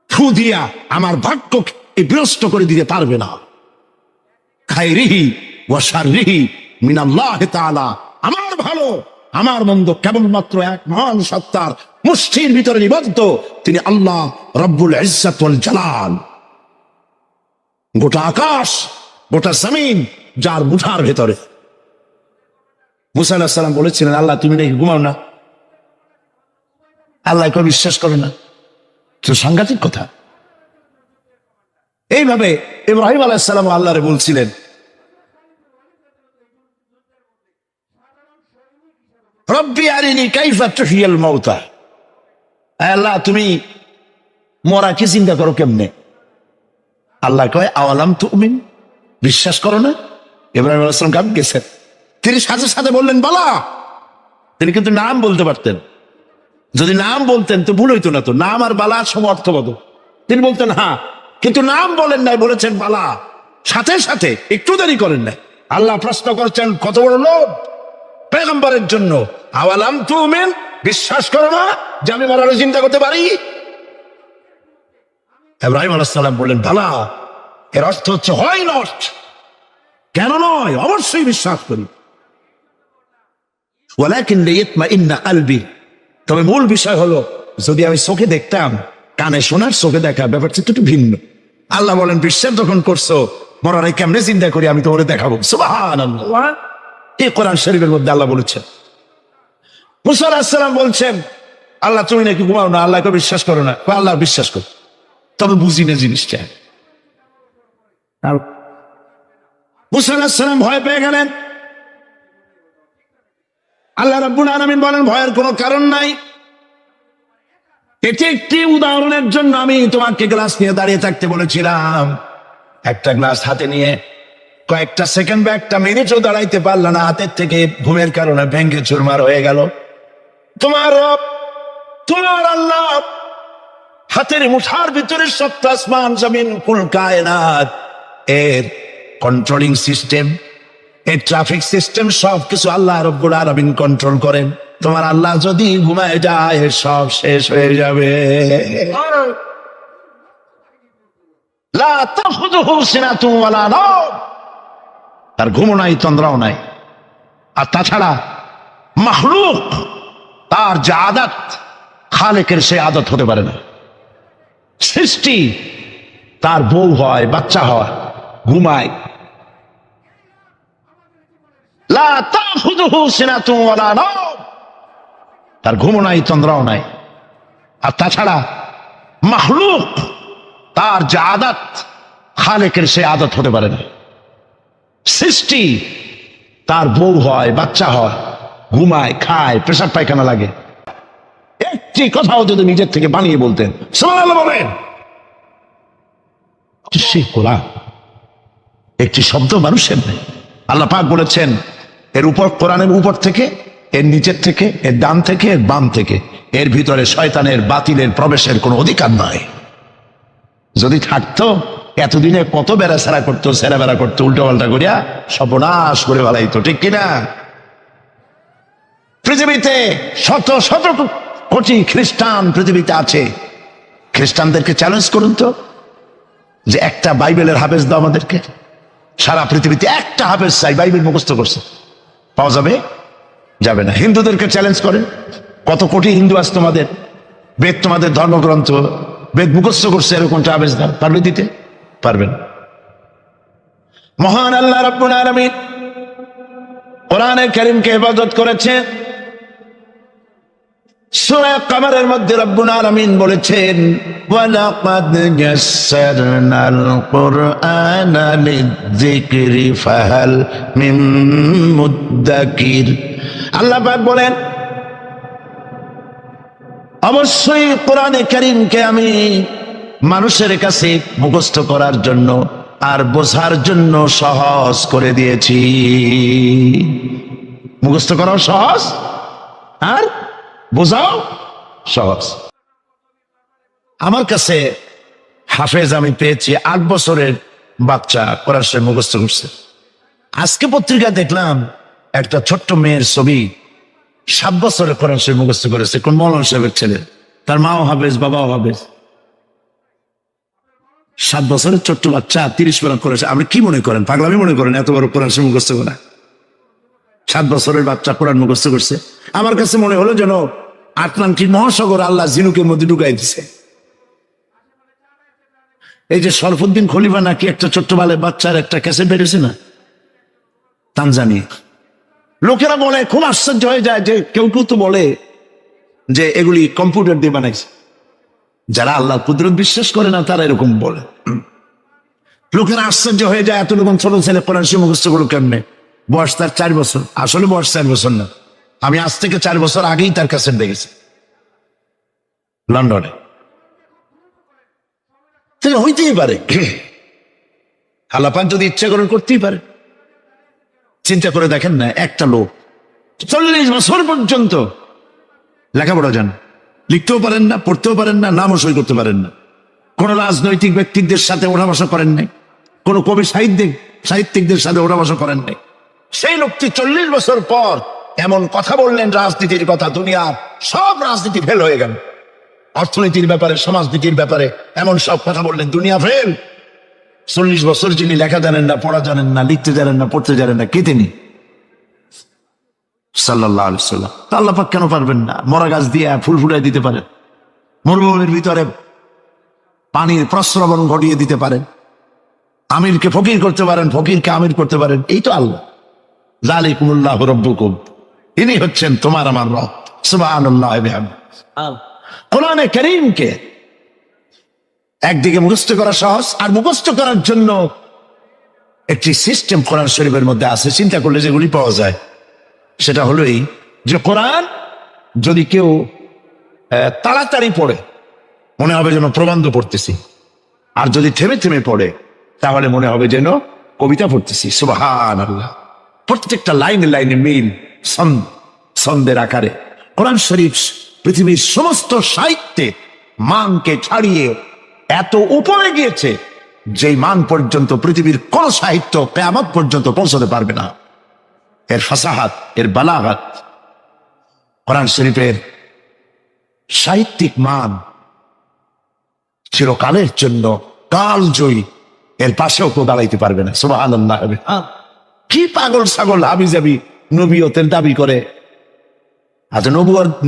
Speaker 2: ফু দিয়া আমার ভাগ্যকে বিনষ্ট করে দিতে পারবে না। খায়রিহি ওয়া শাররিহি মিনাল্লাহি তাআলা, আমার ভালো আমার মন্দ কেবলমাত্র এক মহান সত্তার মুষ্টির ভিতরে নিবদ্ধ, তিনি আল্লাহ রব্বুল ইজ্জত ওয়াল জালাল। গোটা আকাশ, গোটা জমিন যার মুঠার ভেতরে। মুসা আলাইহিস সালাম বলেছিলেন, আল্লাহ তুমি নাকি ঘুমাও না? আল্লাহ কেউ বিশ্বাস করে না, তো সাংঘাতিক কথা। এইভাবে ইব্রাহিম আলাইহিস সালাম আল্লাহরে বলছিলেন, রব্বি আরিনি কাইফা তুহিয়াল মাউতা, আল্লাহ তুমি মরা কি চিন্তা করো কেমনে? আল্লাহ কয় আওয়ালাম তুমিন, বিশ্বাস করো না? ইব্রাহিম আলাইহিস সালাম কাঁপে গেছেন। তিনি সাথে সাথে বললেন বালা। তিনি কিন্তু নাম বলতে পারতেন, যদি নাম বলতেন তো ভুল হইতো না, তো নাম আর বালার সমর্থবত। তিনি বলতেন হ্যাঁ, কিন্তু নাম বলেন নাই, বলেছেন বালা। সাথে সাথে একটু দেরি করেন নাই। আল্লাহ প্রশ্ন করছেন, কত বড় লোভ পেগম্বরের জন্য, আওয়ালাম তুমিন, বিশ্বাস করো না যে আমি মরার চিন্তা করতে পারি? ইব্রাহিম আলাইহিস সালাম বললেন বালা। এর অর্থ হচ্ছে হয় নট, কেন নয়, অবশ্যই বিশ্বাস করি। ওয়ালাকিন লিয়াতমাইন্না কলবি, তবে মূল বিষয় হলো যদি আমি চোখে দেখতাম, কানে শোনার, চোখে দেখা ব্যাপারটা একটু ভিন্ন। আল্লাহ বলেন বিশ্বাস যখন করছো, মরারে কেমনে চিন্তা করি আমি তোমাকে দেখাবো। সুবহানাল্লাহ, এই কোরআন শরীফের মধ্যে আল্লাহ বলেছেন। মুসা আলাইহিস সালাম বলছেন, আল্লাহ তুমি নাকি ঘুমাও না, আল্লাহকে বিশ্বাস করো না? আল্লাহ বিশ্বাস করো, তবে বুঝি না জিনিসটা। মুসা আলাইহিস সালাম ভয় পেয়ে গেলেন। আল্লাহ রাব্বুল আলামিন বলেন ভয়ের কোনো কারণ নাই। এটি একটি উদাহরণের জন্য আমি তোমাকে গ্লাস নিয়ে দাঁড়িয়ে থাকতে বলেছিলাম। একটা গ্লাস হাতে নিয়ে কয়েকটা সেকেন্ড বা একটা মিনিটও দাঁড়াইতে পারলে না, হাতের থেকে ঘুমের কারণে ভেঙ্গে চুরমার হয়ে গেল। তোমার রব, তোমার আল্লাহ হাতের মুঠার ভিতরে সপ্ত আসমান জমিন কুল কায়নাত, এর কন্ট্রোলিং সিস্টেম, এই ট্রাফিক সিস্টেম সবকিছু আল্লাহ রব্বুল আলামিন কন্ট্রোল করেন। তোমার আল্লাহ যদি ঘুমায় যায় সব শেষ হয়ে যাবে। লা তাখুযুহু সিনাতুন ওয়ালা নাওম, তার ঘুমও নাই তন্দ্রাও নাই। আর তাছাড়া মাখলুক, তার যে আদত, খালেকের সে আদত হতে পারে না। সৃষ্টি, তার বউ হয়, বাচ্চা হয়, ঘুমায়। লা তাখুযুহু সিনাতুন ওয়ালা নাওম, তার ঘুমও নাই তন্দ্রাও নাই। আর তাছাড়া মাখলুক, তার যে আদত, খালেকের সে আদত হতে পারে না। সৃষ্টি, তার বউ হয়, বাচ্চা হয়, ঘুমায়, খায়, পেশাব পায়খানা লাগে। একটি একটি কথাও যদি নিজের থেকে বানিয়ে বলতেন, সুবহানাল্লাহ বলেন। সেই কোরআন একটি শব্দ মানুষের নেই। আল্লাহ পাক বলেছেন এর উপর, কোরআনের উপর থেকে, এর নিচের থেকে, এর ডান থেকে, এর বাম থেকে, এর ভিতরে শয়তানের বাতিলের প্রবেশের কোনো অধিকার নয়। যদি থাকতো এতদিনে কত বেড়াছেড়া করতো, সেরা বেড়া করতো, উল্টো পাল্টা করিয়া সর্বনাশ করে ফেলাইতো, ঠিক কিনা? পৃথিবীতে শত শত কোটি খ্রিস্টান পৃথিবীতে আছে। খ্রিস্টানদেরকে চ্যালেঞ্জ করুন তো যে একটা বাইবেলের হাফেজ দাও আমাদেরকে। সারা পৃথিবীতে একটা হাফেজ চাই, বাইবেল মুখস্থ করছে, পাওয়া যাবে? যাবে না। হিন্দুদেরকে চ্যালেঞ্জ করেন, কত কোটি হিন্দু আছে তোমাদের, বেদ তোমাদের ধর্মগ্রন্থ, বেদ মুখস্থ করছে, এরকমটা হাফেজ দাও, পারবে দিতে? পারবেন। মহান আল্লাহ রাব্বুল আলামিন কোরআনে কারীমকে ইবাদত করেছে। সূরা কমরের মধ্যে রব্বুল আলামিন বলেছেন ওয়ালাকাদ ইয়াসসারনাল কুরআনা লিযিকরি ফাহাল মিন মুদ্দাকির। আল্লাহ পাক বলেন অবশ্যই কোরআনে কারীমকে আমি মানুষের কাছে মুখস্থ করার জন্য আর বোঝার জন্য সহজ করে দিয়েছি। মুখস্থ করাও সহজ আর বোঝাও সহজ। আমার কাছে হাফেজ আমি পেয়েছি 8 বছরের বাচ্চা কোরআন শরীফ মুখস্থ করছে। আজকে পত্রিকা দেখলাম একটা ছোট্ট মেয়ের ছবি, 7 বছরের কোরআন শরীফ মুখস্থ করেছে, কোন মৌলানা সাহেবের ছেলে, তার মাও হাফেজ, বাবাও হাফেজ। 7 বছরের ছোট্ট বাচ্চা 30 পারা করেছে। আপনি কি মনে করেন, পাগলামি মনে করেন এত বড় কোরআন শরীফ মুখস্থ করা? 7 বছরের বাচ্চা কোরআন মুখস্থ করছে। আমার কাছে মনে হলো যেন আটলান্টিক মহাসাগর আল্লাহ ঝিনুকের মধ্যে ঢুকাই দিছে। এই যে শরফুদ্দিন খলিফা নাকি একটা ছোট্ট বাচ্চার একটা ক্যাসেট বেরিয়েছে না, তানজানিয়া। লোকেরা বলে, খুব আশ্চর্য হয়ে যায় যে কেউ কেউ তো বলে যে এগুলি কম্পিউটার দিয়ে বানাইছে। যারা আল্লাহ কুদরত বিশ্বাস করে না তারা এরকম বলে। লোকেরা আশ্চর্য হয়ে যায় এত রকম ছোট ছেলে কোরআন শরীফ মুখস্থ করলো কেমনে? বয়স তার 4 বছর। আসলে বয়স 4 বছর না, আমি আজ থেকে 4 বছর আগেই তার কাছে দেখেছি লন্ডনে। হইতেই পারে, আল্লাহ পাক যদি ইচ্ছা করেন করতেই পারে। চিন্তা করে দেখেন না, একটা লোক 40 বছর পর্যন্ত লেখাপড়া জান, লিখতেও পারেন না, পড়তেও পারেন না, নামও সই করতে পারেন না, কোন রাজনৈতিক ব্যক্তিদের সাথে ওঠা বসা করেন নাই, কোন কবি সাহিত্যিকদের সাথে ওঠা বসা করেন নাই। সেই লোকটি 40 বছর পর এমন কথা বললেন রাজনীতির কথা, দুনিয়ার সব রাজনীতি ফেল হয়ে গেল। অর্থনীতির ব্যাপারে, সমাজনীতির ব্যাপারে এমন সব কথা বললেন, দুনিয়া ফেল। 40 বছর যিনি লেখা জানেন না, পড়া জানেন না, লিখতে জানেন না, পড়তে জানেন না, কে তিনি? সাল্লাল্লাহু আলাইহি ওয়াসাল্লাম। আল্লাহ পাক কেন পারবেন না? মরা গাছ দিয়ে ফুল ফুটাই দিতে পারেন, মরুভূমির ভিতরে পানির প্রস্রবণ ঘটিয়ে দিতে পারেন, আমিরকে ফকির করতে পারেন, ফকিরকে আমির করতে পারেন। এই তো আল্লাহ। যালিকুমুল্লাহু রাব্বুকুম, ইনি হচ্ছেন তোমার আমার রব। সুবহানাল্লাহ। কোরআনে কারীমকে একদিকে মুখস্থ করা সহজ, আর মুখস্থ করার জন্য একটি সিস্টেম কোরআন শরীফের মধ্যে আছে। চিন্তা করলে যেগুলি পাওয়া যায় সেটা হলো এই যে কোরআন যদি কেউ তাড়াতাড়ি পড়ে মনে হবে যেন প্রবন্ধ পড়তেছি, আর যদি থেমে থেমে পড়ে তাহলে মনে হবে যেন কবিতা পড়তেছি। সুবহানাল্লাহ। প্রত্যেকটা লাইনে লাইনে মিল, ছন্দের আকারে কোরআন শরীফ পৃথিবীর সমস্ত সাহিত্যে মানকে ছাড়িয়ে এত উপরে গিয়েছে যেই মান পর্যন্ত পৃথিবীর কোন সাহিত্য কিয়ামত পর্যন্ত পৌঁছতে পারবে না। এর ফাসাহাত, এর বালাগাত, কোরআন শরীফের সাহিত্যিক মান চিরকালের জন্য কালজয়ী, এর পাশেও কেউ দাঁড়াইতে পারবে না। সুবহানাল্লাহ। কি পাগল ছাগল হাবিজাবি নবীয়তের দাবি করে। আচ্ছা,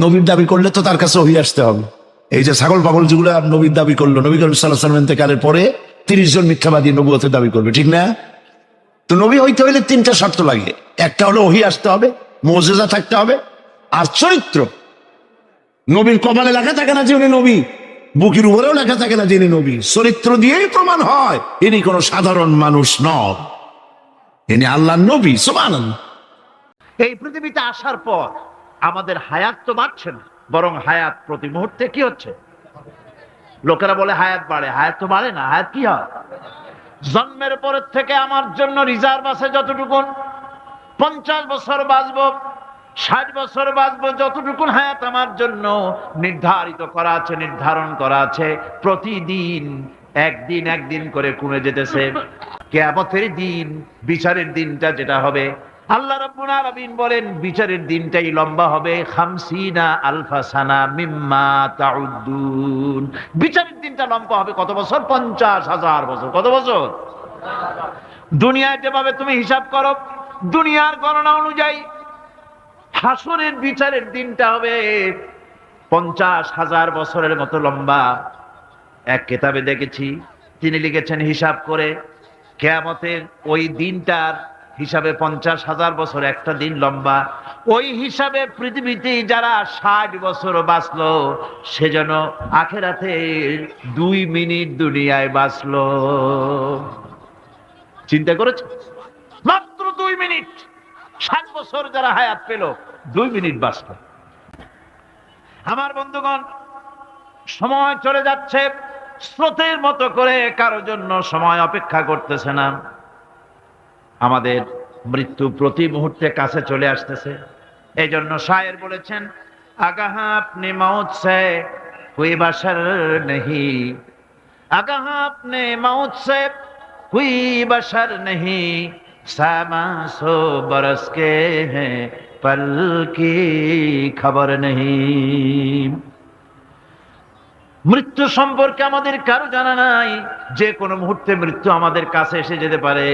Speaker 2: নবীর দাবি করলে তো তার কাছে ওহী আসতে হবে। এই যে ছাগল পাগল যেগুলো নবীর দাবি করলো, নবী করিম সাল্লাল্লাহু আলাইহি ওয়াসাল্লাম ইন্তেকালের পরে 30 জন মিথ্যাবাদী নবুয়তের দাবি করবে, ঠিক না? তো নবী হইতে হইলে 3টা শর্ত লাগে। একটা হলো ওহী আসতে হবে, মুজিজা থাকতে হবে, আর চরিত্র। নবীর কপালে লেখা থাকে না যে উনি নবী, বুকের উপরেও লেখা থাকে না যে ইনি নবী। চরিত্র দিয়েই প্রমাণ হয় ইনি কোন সাধারণ মানুষ নন, ইনি আল্লাহর নবী। সুবহানাল্লাহ।
Speaker 3: এই পৃথিবীতে আসার পর আমাদের হায়াত তো বাড়ছে না,
Speaker 1: বরং হায়াত প্রতি মুহূর্তে কি হচ্ছে? লোকেরা বলে হায়াত বাড়ে, হায়াত তো বাড়ে না। হায়াত কি হয়? জন্মের পরের থেকে আমার জন্য রিজার্ভ আছে যতটুকুন, 50 বছর বাঁচবো, 60 বছর বাঁচবো, যতটুকুন হায়াত আমার জন্য নির্ধারিত করা আছে, নির্ধারণ করা আছে, প্রতিদিন একদিন একদিন করে কমে যেতেছে। কিয়ামতের দিন, বিচারের দিনটা যেটা হবে, আল্লাহ রাব্বুল আলামিন বলেন বিচারের দিনটাই লম্বা হবে 50 আলফা সানা মিম্মা তাউদ্দুন। বিচারের দিনটা লম্বা হবে কত বছর? 50,000 বছর। কত বছর? দুনিয়ায় যেভাবে তুমি হিসাব করো, দুনিয়ার গণনা অনুযায়ী হাসরের বিচারের দিনটা হবে 50,000 বছরের মতো লম্বা। এক কিতাবে দেখেছি, তিনি লিখেছেন হিসাব করে কিয়ামতের ওই দিনটার হিসাবে 50,000 বছর একটা দিন লম্বা। ওই হিসাবে পৃথিবীতে যারা 60 বছর বাঁচলো, সেজন্য আখেরাতে 2 মিনিট দুনিয়ায় বাঁচলো। চিন্তা করেছে? মাত্র 2 মিনিট। 60 বছর যারা হায়াত পেল, 2 মিনিট বাঁচলো। আমার বন্ধুগণ, সময় চলে যাচ্ছে স্রোতের মতো করে, কারো জন্য সময় অপেক্ষা করতেছে না। আমাদের মৃত্যু প্রতি মুহূর্তে কাছে চলে আসতেছে। এই জন্য শায়ের বলেছেন, আগাহা আপনি মৌত সে কোই বাশার নেহি, আগাহা আপনি মৌত সে কোই বাশার নেহি, সামা সো বরস কে হ্যাঁ পল কি খবর নেহি। মৃত্যু সম্পর্কে আমাদের কারো জানা নাই। যে কোনো মুহূর্তে মৃত্যু আমাদের কাছে এসে যেতে পারে।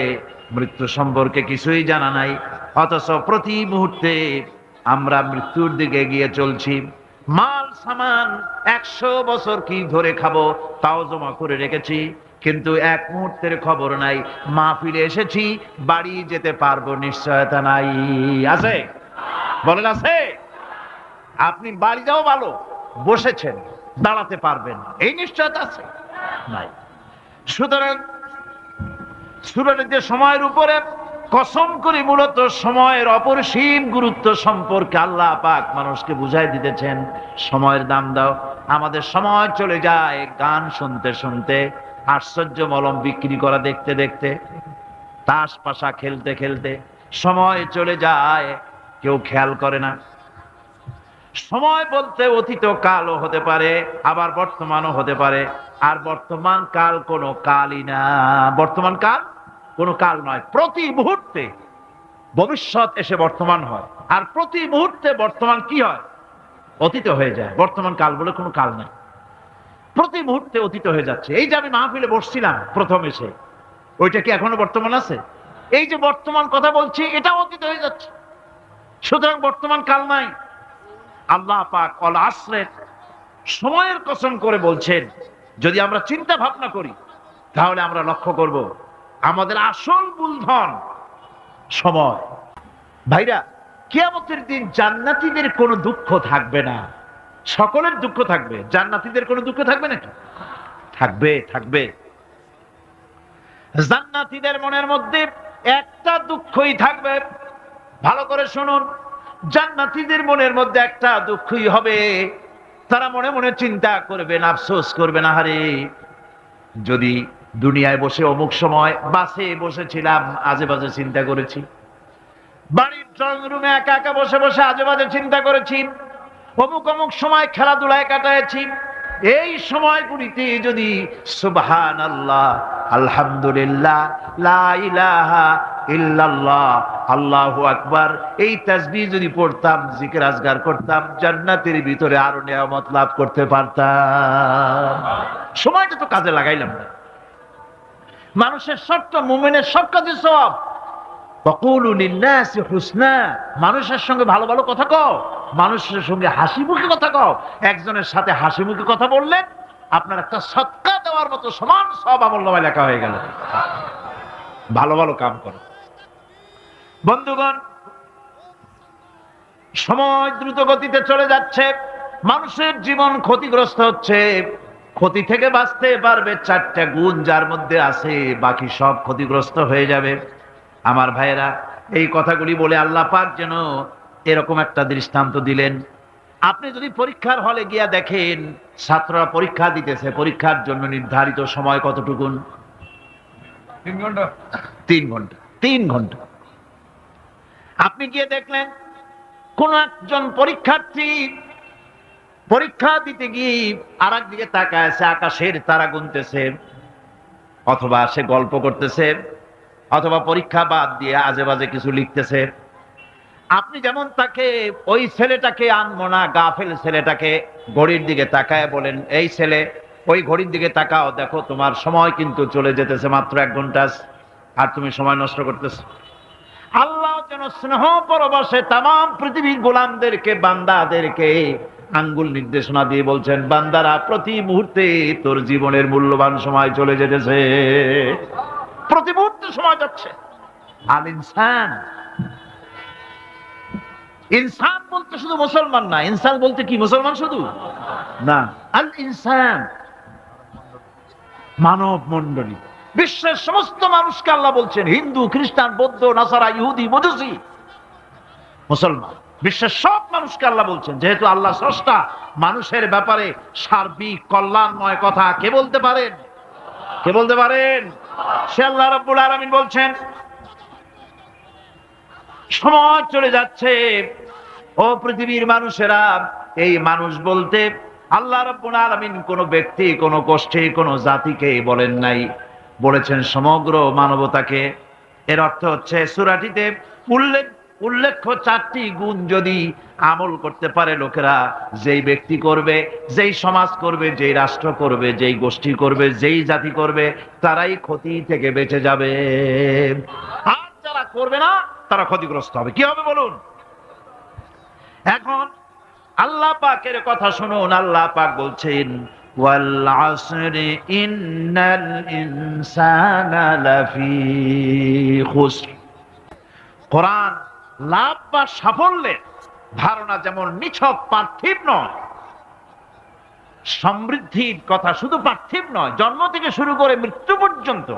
Speaker 1: মৃত্যু সম্পর্কে কিছুই জানা নাই, অথচ প্রতি মুহূর্তে আমরা মৃত্যুর দিকে এগিয়ে চলছি। মাল সামান 100 বছর কি ধরে খাবো তাও জমা করে রেখেছি, কিন্তু এক মুহূর্তের খবর নাই। মাহফিলে এসেছি, বাড়ি যেতে পারবো নিশ্চয়তা নাই। আছে? বলেন আছে? আপনি বাড়ি যাও ভালো, বসেছেন, দাঁড়াতে পারবেন এই নিশ্চয়তা আছে? নাই। সুতরাং সূরাটিতে যে সময়ের উপরে কসম করে মূলত সময়ের অপরিসীম গুরুত্ব সম্পর্কে আল্লাহ পাক মানুষকে বুঝাই দিতেছেন। সময়ের দাম দাও। আমাদের সময় চলে যায় গান শুনতে শুনতে, আশ্চর্য মলম বিক্রি করা দেখতে দেখতে, তাস পাশা খেলতে খেলতে সময় চলে যায়, কেউ খেয়াল করে না। সময় বলতে অতীত কালও হতে পারে, আবার বর্তমানও হতে পারে। আর বর্তমান কাল কোনো কালই না। বর্তমান কাল কোনো কাল নয়। প্রতি মুহূর্তে ভবিষ্যৎ এসে বর্তমান হয়, আর প্রতি মুহূর্তে বর্তমান কি হয়? অতীত হয়ে যায়। বর্তমান কাল বলে কোনো কাল নাই। প্রতি মুহূর্তে অতীত হয়ে যাচ্ছে। এই যে আমি মাহফিলে বসছিলাম প্রথম এসে, ওইটা কি এখনো বর্তমান আছে? এই যে বর্তমান কথা বলছি, এটা অতীত হয়ে যাচ্ছে। সুতরাং বর্তমান কাল নাই। আল্লাহ পাক অল আসরের সময়ের কসম করে বলছেন। যদি আমরা চিন্তা ভাবনা করি তাহলে আমরা লক্ষ্য করব আমাদের আসল মূলধন সময়। ভাইরা, কিয়ামতের দিন জান্নাতীদের কোনো দুঃখ থাকবে না, সকলের দুঃখ থাকবে। জান্নাতীদের কোনো দুঃখ থাকবে নাকি? থাকবে, থাকবে। জান্নাতীদের মনের মধ্যে একটা দুঃখই থাকবে। ভালো করে শুনুন, জান্নাতীদের মনের মধ্যে একটা দুঃখই হবে। তারা মনে মনে চিন্তা করবেন, আফসোস করবেন, আহারে যদি দুনিয়ায় বসে অমুক সময় বাসে বসেছিলাম, আজে বাজে চিন্তা করেছি, বাড়ির ড্রয়িং রুমে একা একা বসে বসে আজে বাজে চিন্তা করেছি, অমুক অমুক সময় খেলাধুলায় কাটাইছি। এই সময়গুলিতে যদি সুবহানাল্লাহ, আলহামদুলিল্লাহ, লা ইলাহা ইল্লাল্লাহ, আল্লাহু আকবার, এই তাসবিহ যদি পড়তাম, জিকির আজগার করতাম, জান্নাতের ভিতরে আরো নিয়ামত লাভ করতে পারতাম। সময়টা তো কাজে লাগাইলাম না। মানুষের শর্ত, মুমিনের সব কাজে সওয়াব। ওয়াকুলু লিন্নাসি হুসনা, মানুষের সঙ্গে ভালো ভালো কথা কও, মানুষের সঙ্গে হাসি মুখে কথা কও। একজনের সাথে হাসি মুখে কথা বললেন, আপনার একটা সদকা দেওয়ার মতো সমান সওয়াব আমলনামায় লেখা হয়ে গেল। ভালো ভালো কাম করো। বন্ধুগণ, সময় দ্রুত গতিতে চলে যাচ্ছে, মানুষের জীবন ক্ষতিগ্রস্ত হচ্ছে। ক্ষতি থেকে বাঁচতে পারবে 4টা গুণ যার মধ্যে আছে, বাকি সব ক্ষতিগ্রস্ত হয়ে যাবে। আমার ভাইয়েরা, এই কথাগুলি বলে আল্লাহ পাক যেন এরকম একটা দৃষ্টান্ত দিলেন। আপনি যদি পরীক্ষার হলে গিয়া দেখেন ছাত্ররা পরীক্ষা দিতেছে, পরীক্ষার জন্য নির্ধারিত সময় কতটুকুন?
Speaker 3: 3 ঘন্টা।
Speaker 1: 3 ঘন্টা। 3 ঘন্টা। আপনি গিয়ে দেখলেন কোন একজন পরীক্ষার্থী পরীক্ষা দিতে গিয়ে আর একদিকে তাকায় আছে, আকাশের তারা গুনতেছে, অথবা সে গল্প করতেছে, অথবা পরীক্ষা বাদ দিয়ে আজে বাজে কিছু লিখতেছে। আপনি যেমন তাকে, ওই ছেলেটাকে আনবো না, গাফেল ছেলেটাকে ঘড়ির দিকে তাকায় বলেন, এই ছেলে ওই ঘড়ির দিকে তাকাও, দেখো তোমার সময় কিন্তু চলে যেতেছে, মাত্র 1 ঘন্টা আর তুমি সময় নষ্ট করতেছো। আল্লাহ যেন স্নেহ পরবশে তাম পৃথিবীর গোলামদেরকে, বান্দাদেরকে আঙ্গুল নির্দেশনা দিয়ে বলছেন, বান্দারা প্রতি মুহূর্তে তোর জীবনের মূল্যবান সময় চলে যেতেছে, প্রতি মুহূর্তে সময় যাচ্ছে। আল ইনসান, ইনসান বলতে শুধু মুসলমান না, ইনসান বলতে কি মুসলমান শুধু না, আল ইনসান মানব মণ্ডলী, বিশ্বের সমস্ত মানুষকে আল্লাহ বলছেন, হিন্দু, খ্রিস্টান, বৌদ্ধ, নাসারা, ইহুদি, মজুসি, মুসলমান, বিশ্বের সব মানুষকে আল্লাহ বলছেন। যেহেতু আল্লাহ স্রষ্টা, মানুষের ব্যাপারে সার্বিক কল্যাণময় কথা কে বলতে পারেন? কে বলতে পারেন? সে আল্লাহ রাব্বুল আলামিন বলছেন, সময় চলে যাচ্ছে ও পৃথিবীর মানুষেরা। এই মানুষ বলতে আল্লাহ রাব্বুল আলামিন কোন ব্যক্তি, কোন গোষ্ঠী, কোন জাতিকে বলেন নাই, বলেছেন সমগ্র মানবতাকে। এর অর্থ হচ্ছে সূরাটিতে উল্লেখ্য 4টি গুণ যদি আমল করতে পারে লোকেরা, যেই ব্যক্তি করবে, যেই সমাজ করবে, যেই রাষ্ট্র করবে, যেই গোষ্ঠী করবে, যেই জাতি করবে, তারাই ক্ষতি থেকে বেঁচে যাবে। আর যারা করবে না তারা ক্ষতিগ্রস্ত হবে। কি হবে বলুন? এখন আল্লাহ পাকের কথা শুনুন। আল্লাহ পাক বলছেন, ওয়াল আসরি ইন্নাল ইনসানা লাফি খুসর। কোরআন লাভ বা সাফল্যের ধারণা যেমন নিছক পার্থিব নয়, সমৃদ্ধির কথা শুধু পার্থিব নয়, জন্ম থেকে শুরু করে মৃত্যু পর্যন্ত।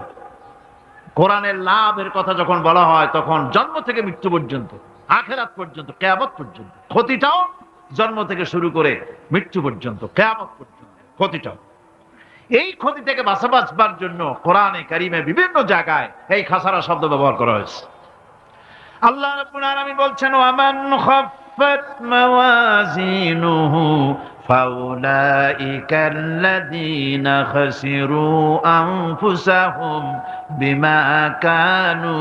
Speaker 1: কোরআনের লাভের কথা যখন বলা হয় তখন জন্ম থেকে মৃত্যু পর্যন্ত, আখিরাত পর্যন্ত, কিয়ামত পর্যন্ত। ক্ষতিটাও জন্ম থেকে শুরু করে মৃত্যু পর্যন্ত, কিয়ামত পর্যন্ত ক্ষতিটাও। এই ক্ষতি থেকে বাঁচবার জন্য কোরআনে কারিমে বিভিন্ন জায়গায় এই খাসারা শব্দ ব্যবহার করা হয়েছে। আল্লাহ রাব্বুল আলামিন বলছেন, ওয়ামান খাফফাত মাওয়াজিনুহু ফাউলাইকা আল্লাযীনা খাসিরু আনফুসাহুম বিমা কানু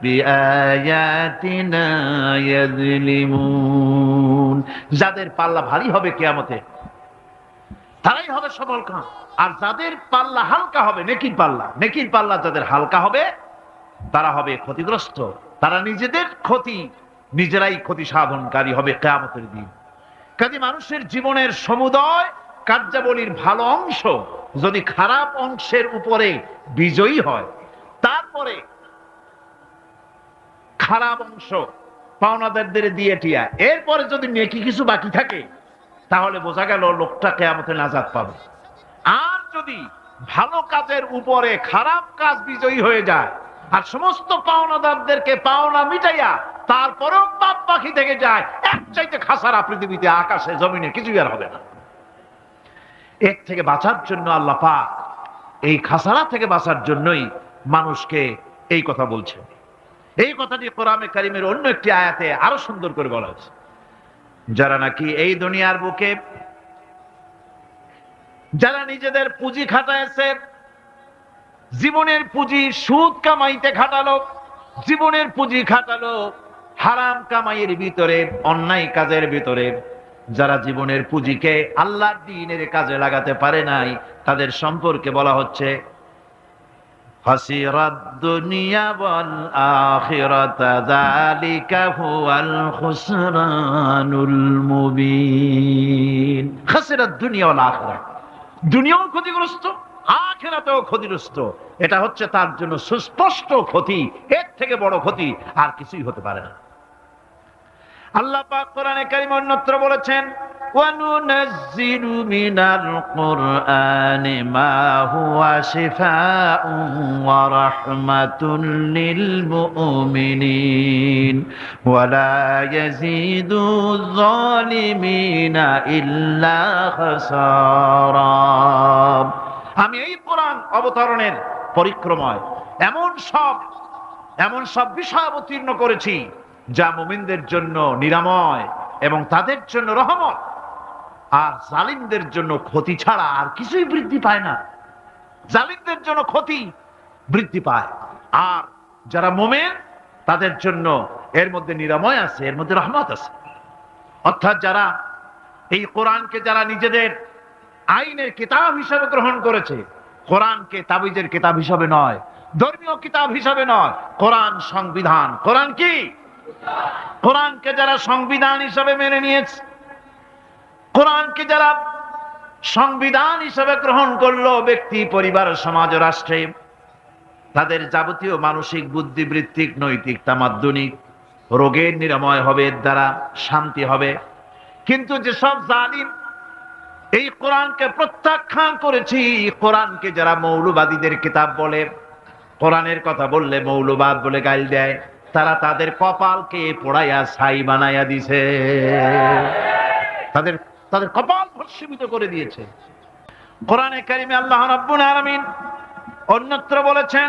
Speaker 1: বিআয়াতিনা ইয়াযলিমুন। যাদের পাল্লা ভারী হবে কিয়ামতে তারাই হবে সফলকাম, আর যাদের পাল্লা হালকা হবে, নেকির পাল্লা যাদের হালকা হবে তারা হবে ক্ষতিগ্রস্ত। তারা নিজেদের ক্ষতি নিজেরাই ক্ষতি সাধনকারী হবে কিয়ামতের দিন। কাজে মানুষের জীবনের সমুদয় কার্যাবলীর ভালো অংশ যদি খারাপ অংশের উপরে বিজয়ী হয়, তারপরে খারাপ অংশ পাওনাদারদের দিয়ে টিয়া, এরপরে যদি নেকি কিছু বাকি থাকে, তাহলে বোঝা গেল লোকটা কিয়ামতে নাজাত পাবে। আর যদি ভালো কাজের উপরে খারাপ কাজ বিজয়ী হয়ে যায় আর সমস্ত পাওনাদারদেরকে পাওনা মিটাইয়া তারপরেও পাপ বাকি থেকে যায়, এক চাইতে খাসারা পৃথিবীতে, আকাশে, জমিনে কিছুই আর হবে না। এর থেকে বাঁচার জন্য আল্লাহ পাক, এই খাসারা থেকে বাঁচার জন্যই মানুষকে এই কথা বলছে। এই কথাটি কোরআনে কারিমের অন্য একটি আয়াতে আরো সুন্দর করে বলা হয়েছে। যারা নাকি এই দুনিয়ার বুকে, যারা নিজেদের পুঁজি খাটাইছে, জীবনের পুঁজি সুদ কামাইতে খাটালো, জীবনের পুঁজি খাটালো হারাম কামাইয়ের ভিতরে, অন্যায় কাজের ভিতরে, যারা জীবনের পুঁজিকে আল্লাহর দ্বীনের কাজে লাগাতে পারে নাই, তাদের সম্পর্কে বলা হচ্ছে খাসিরাদ দুনিয়া ওয়াল আখিরাতা যালিকা হুয়াল খুসরানুল মুবিন। খাসিরাদ দুনিয়া ওয়াল আখিরাহ, দুনিয়াও ক্ষতিগ্রস্ত, আখিরাতেও ক্ষতিগ্রস্ত। এটা হচ্ছে তার জন্য সুস্পষ্ট ক্ষতি, এর থেকে বড় ক্ষতি আর কিছুই হতে পারে না। আল্লাহ পাক কোরআনে কারীমে অন্যত্র বলেছেন, وننزل من القرآن ما هو شفاء ورحمة للمؤمنين ولا يزيد الظالمين إلا خسارا। আমি এই কোরআন অবতরণের পরিক্রমায় এমন সব বিষয় অবতীর্ণ করেছি যা মুমিনদের জন্য নিরাময় এবং তাদের জন্য রহমত, আর জালিমদের জন্য ক্ষতি ছাড়া আর কিছুই বৃদ্ধি পায় না। জালিমদের জন্য ক্ষতি বৃদ্ধি পায়, আর যারা মুমিন তাদের জন্য এর মধ্যে নিরাময় আছে, এর মধ্যে রহমত আছে। অর্থাৎ যারা এই কোরআনকে যারা নিজেদের আইনের কিতাব হিসেবে গ্রহণ করেছে, কোরআনকে তাবিজের কিতাব হিসেবে নয়, ধর্মীয় কিতাব হিসেবে নয়, কোরআন সংবিধান। কোরআন কি? কোরআনকে যারা সংবিধান হিসেবে মেনে নিয়েছে, কোরআনকে যারা সংবিধান হিসেবে গ্রহণ করলো, ব্যক্তি, পরিবার, সমাজ, রাষ্ট্রে তাদের যাবতীয় মানসিক, বুদ্ধিবৃত্তিক, নৈতিক, তামাদ্দুনিক রোগের নিরাময় হবে, এর দ্বারা শান্তি হবে। কিন্তু যেসব জালিম এই কোরআনকে প্রত্যাখ্যান করেছি, কোরআনকে যারা মৌলবাদীদের কিতাব বলে, কোরআনের কথা বললে মৌলবাদ বলে গাল দেয়, তারা তাদের কপালকে পোড়াইয়া ছাই বানাইয়া দিছে, তাদের কপাল ভস্মীভূত করে দিয়েছে। কোরআনে কারিমে আল্লাহ রাব্বুল আলামিন অন্যত্র বলেছেন,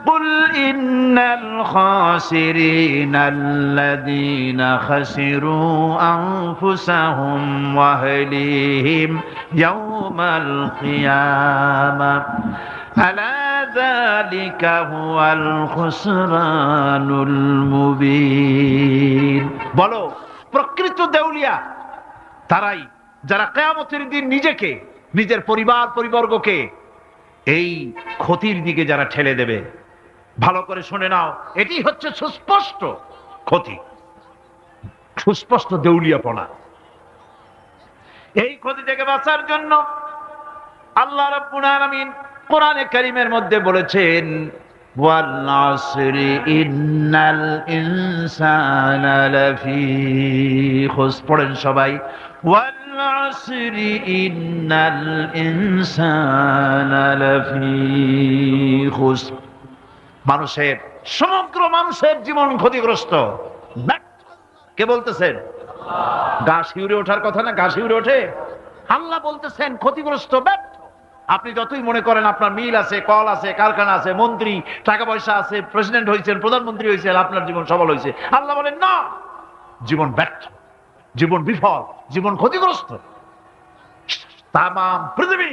Speaker 1: কুল ইন্নাল খাসিরিনাল্লাযীনা খাসিরু আনফুসাহুম ওয়া আহলিহিম ইয়াওমাল কিয়ামাহ আলা যালিকা হুয়াল খুসরানুল মুবিন। বলো, প্রকৃত দেউলিয়া তারাই যারা কিয়ামতের দিন নিজেকে, নিজের পরিবার পরিবর্গকে এই ক্ষতির দিকে যারা ঠেলে দেবে। ভালো করে শুনে নাও, এটি হচ্ছে সুস্পষ্ট ক্ষতি, সুস্পষ্ট দেউলিয়াপনা। এই ক্ষতি থেকে বাঁচার জন্য আল্লাহ রাব্বুল আলামিন কোরআনে কারীমের মধ্যে বলেছেন, ওয়াল আসরি ইন্নাল ইনসানা লাফি খুসর। পড়েন সবাই, ওয়াল আসরি ইন্নাল ইনসানা লাফি খুসর। মানুষের, সমগ্র মানুষের জীবন ক্ষতিগ্রস্ত। কে বলতেছেন? গা শিউরে ওঠার কথা না? গা শিউরে ওঠে। আল্লাহ বলতেছেন ক্ষতিগ্রস্ত, ব্যর্থ। আপনি যতই মনে করেন আপনার মিল আছে, কল আছে, কারখানা আছে, মন্ত্রী, টাকা পয়সা আছে, প্রেসিডেন্ট হয়েছেন, প্রধানমন্ত্রী হয়েছেন, আপনার জীবন সফল হয়েছে, আল্লাহ বলেন না, জীবন ব্যর্থ, জীবন বিফল, জীবন ক্ষতিগ্রস্ত। তামাম পৃথিবী,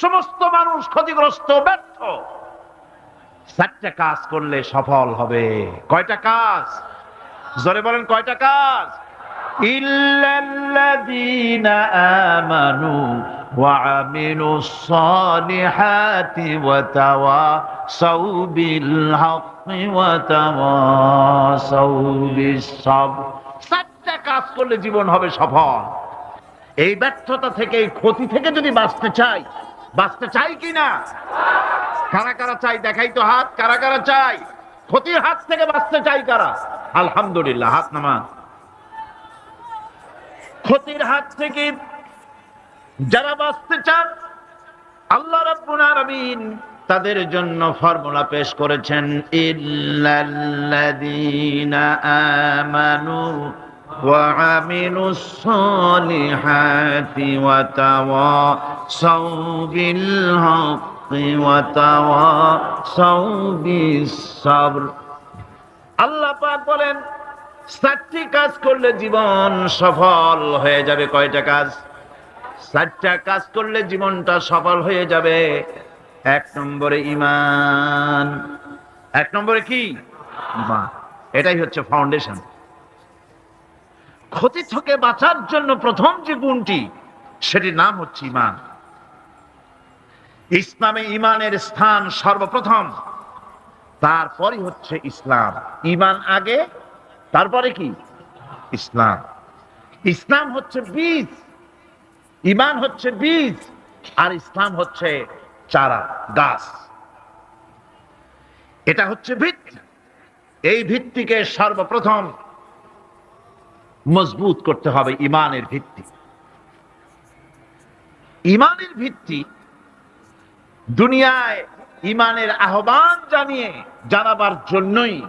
Speaker 1: সমস্ত মানুষ ক্ষতিগ্রস্ত, ব্যর্থ। চারটা কাজ করলে সফল হবে। কয়টা কাজ? জোরে বলেন, কয়টা কাজ? ইল্লাল্লাযীনা আমানু ওয়া আমিলুস সালিহাতি ওয়া তাওয়াসাউ বিল হাক্কি ওয়া তাওয়াসাউ বিস সাবর। চারটা কাজ করলে জীবন হবে সফল। এই ব্যর্থতা থেকে, এই ক্ষতি থেকে যদি বাঁচতে চাই কিনা? কারা কারা চাই? দেখাই তো হাত। কারা কারা চাই? ক্ষতির হাত থেকে বাঁচতে চাই কারা? আলহামদুলিল্লাহ, হাত নামান। ক্ষতির হাত থেকে যারা বাঁচতে চান, আল্লাহ রাব্বুল আলামিন তাদের জন্য ফর্মুলা পেশ করেছেন, ইল্লাল্লাযীনা আমানু ওয়া আমিলুস সালিহাতি ওয়া তাওয়াসাউ বিল হাক্কি ওয়া তাওয়াসাউ বিস সাবর। আল্লাহ পাক বলেন, চারটি কাজ করলে জীবন সফল হয়ে যাবে। কয়টা কাজ? চারটা কাজ করলে জীবনটা সফল হয়ে যাবে। এক নম্বরে ঈমান। এক নম্বরে কি? ঈমান। এটাই হচ্ছে ফাউন্ডেশন। ক্ষতি থেকে বাঁচার জন্য প্রথম যে গুণটি, সেটির নাম হচ্ছে ঈমান। ইসলামে ঈমানের স্থান সর্বপ্রথম, তারপরই হচ্ছে ইসলাম। ঈমান আগে, তারপরে কি? ইসলাম। ইসলাম হচ্ছে বীজ, ঈমান হচ্ছে বীজ, আর ইসলাম হচ্ছে চারা, গাছ। এটা হচ্ছে ভিত্তি। এই ভিত্তিকে সর্বপ্রথম মজবুত করতে হবে, ঈমানের ভিত্তি। ইমানের ভিত্তি দুনিয়ায় ইমানের আহ্বান জানাবার জন্যই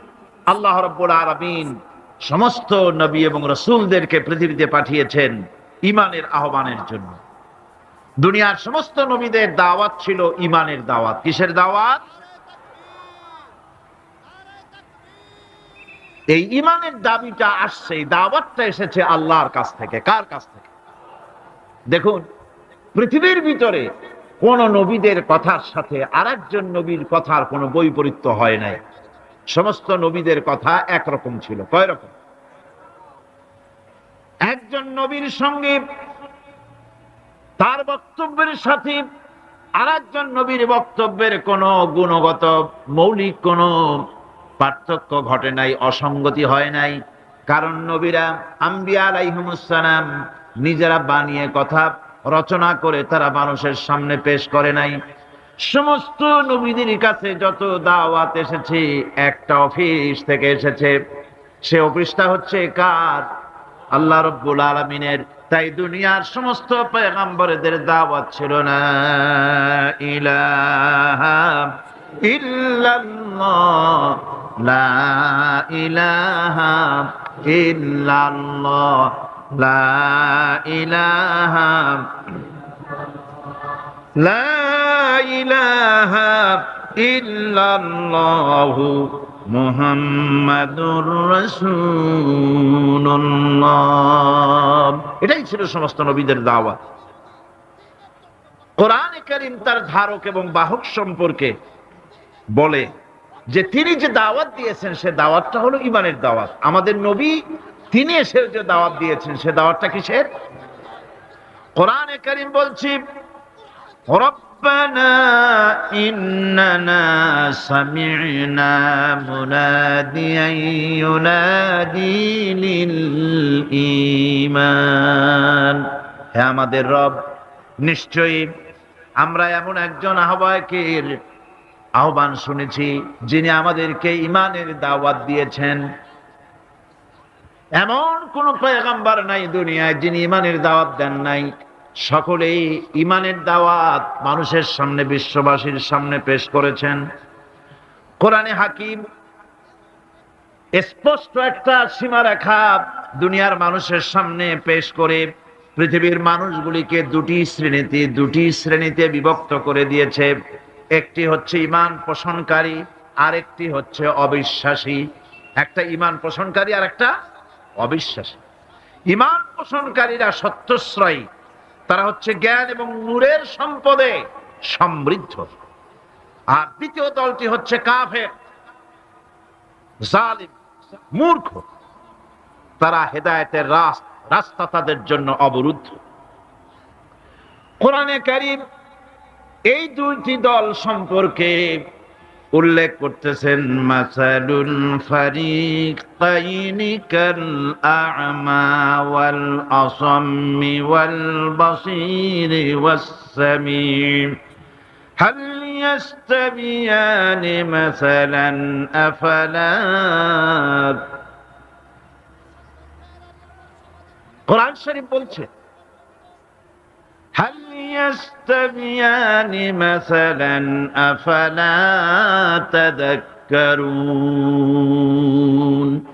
Speaker 1: আল্লাহ রাব্বুল আলামিন সমস্ত নবী এবং রাসূলদেরকে পৃথিবীতে পাঠিয়েছেন ইমানের আহ্বানের জন্য। দুনিয়ার সমস্ত নবীদের দাওয়াত ছিল ইমানের দাওয়াত। কিসের দাওয়াত? এই ইমানের দাবিটা আসছে, এই দাওয়াতটা এসেছে আল্লাহর কাছ থেকে। কার কাছ থেকে? দেখুন, পৃথিবীর ভিতরে কোন নবীদের কথার সাথে আরেকজন নবীর কথার কোনো বৈপরীত্য হয় নাই। সমস্ত নবীদের কথা একরকম ছিল। কয় রকম? একজন নবীর সঙ্গে তার বক্তব্যের সাথে আরেকজন নবীর বক্তব্যের কোনো গুণগত মৌলিক কোনো পার্থক্য ঘটে নাই, অসঙ্গতি হয় নাই। কারণ নবীরা আম্বিয়া আলাইহিমুস সালাম নিজেরা বানিয়ে কথা রচনা করে তারা মানুষের সামনে পেশ করে নাই। সমস্ত নবীদের কাছে যত দাওয়াত এসেছে একটা অফিস থেকে এসেছে। সে অফিসটা হচ্ছে কার? আল্লাহ রাব্বুল আলামিনের। তাই দুনিয়ার সমস্ত পয়গম্বরদের দাওয়াত ছিল না ইলাহা ইল্লাল্লাহ, লা ইলাহা ইল্লাল্লাহ, লা ইলাহা লা ইলাহা ইল্লাল্লাহু মুহাম্মাদুর রাসূলুল্লাহ। এটাই ছিল সমস্ত নবীদের দাওয়াত। কোরআনে কারীম তার ধারক এবং বাহক সম্পর্কে বলে যে তিনি যে দাওয়াত দিয়েছেন সে দাওয়াতটা হলো ঈমানের দাওয়াত। আমাদের নবী তিনি এসে যে দাওয়াত দিয়েছেন সে দাওয়াতটা কিসের? কোরআনে কারীম বলছি, রব্বানা ইন্নানা সামি'না মুনাদিয়ান ইউনাদি লিল ঈমান। হে আমাদের রব, নিশ্চয়ই আমরা এমন একজন আহ্বায়কের আহ্বান শুনেছি যিনি আমাদেরকে ঈমানের দাওয়াত দিয়েছেন। এমন কোন পয়গম্বর নাই দুনিয়ায় যিনি ঈমানের দাওয়াত দেন নাই। সকলেই ঈমানের দাওয়াত মানুষের সামনে, বিশ্ববাসীর সামনে পেশ করেছেন। কোরআনে হাকিম স্পষ্ট একটা সীমারেখা দুনিয়ার মানুষের সামনে পেশ করে পৃথিবীর মানুষগুলিকে দুটি শ্রেণীতে বিভক্ত করে দিয়েছে। একটি হচ্ছে ঈমান পোষণকারী, আরেকটি হচ্ছে অবিশ্বাসী। একটা ঈমান পোষণকারী আর একটা অবিশ্বাসী। ঈমান পোষণকারীরা সত্যশ্রয়ী, তারা হচ্ছে জ্ঞান এবং নূরের সম্পদে সমৃদ্ধ। আর দ্বিতীয় দলটি হচ্ছে কাফের, জালিম, মূর্খ। তারা হেদায়েতের রাস্তা তাদের জন্য অবরুদ্ধ। কোরআনে কারীম এই দুইটি দল সম্পর্কে উল্লেখ করতেছেন, মাসালুল ফারিকাইনি কাল আ'মা ওয়াল আসাম্মি ওয়াল বাসীরি ওয়াস সামিম হাল ইয়াস্তাবিয়ানি মাসালান আফালা। কোরআন শরীফ বলছে, হাল ইয়াস্তাবিয়ানি মাসালান আফালা তাযাক্কারুন।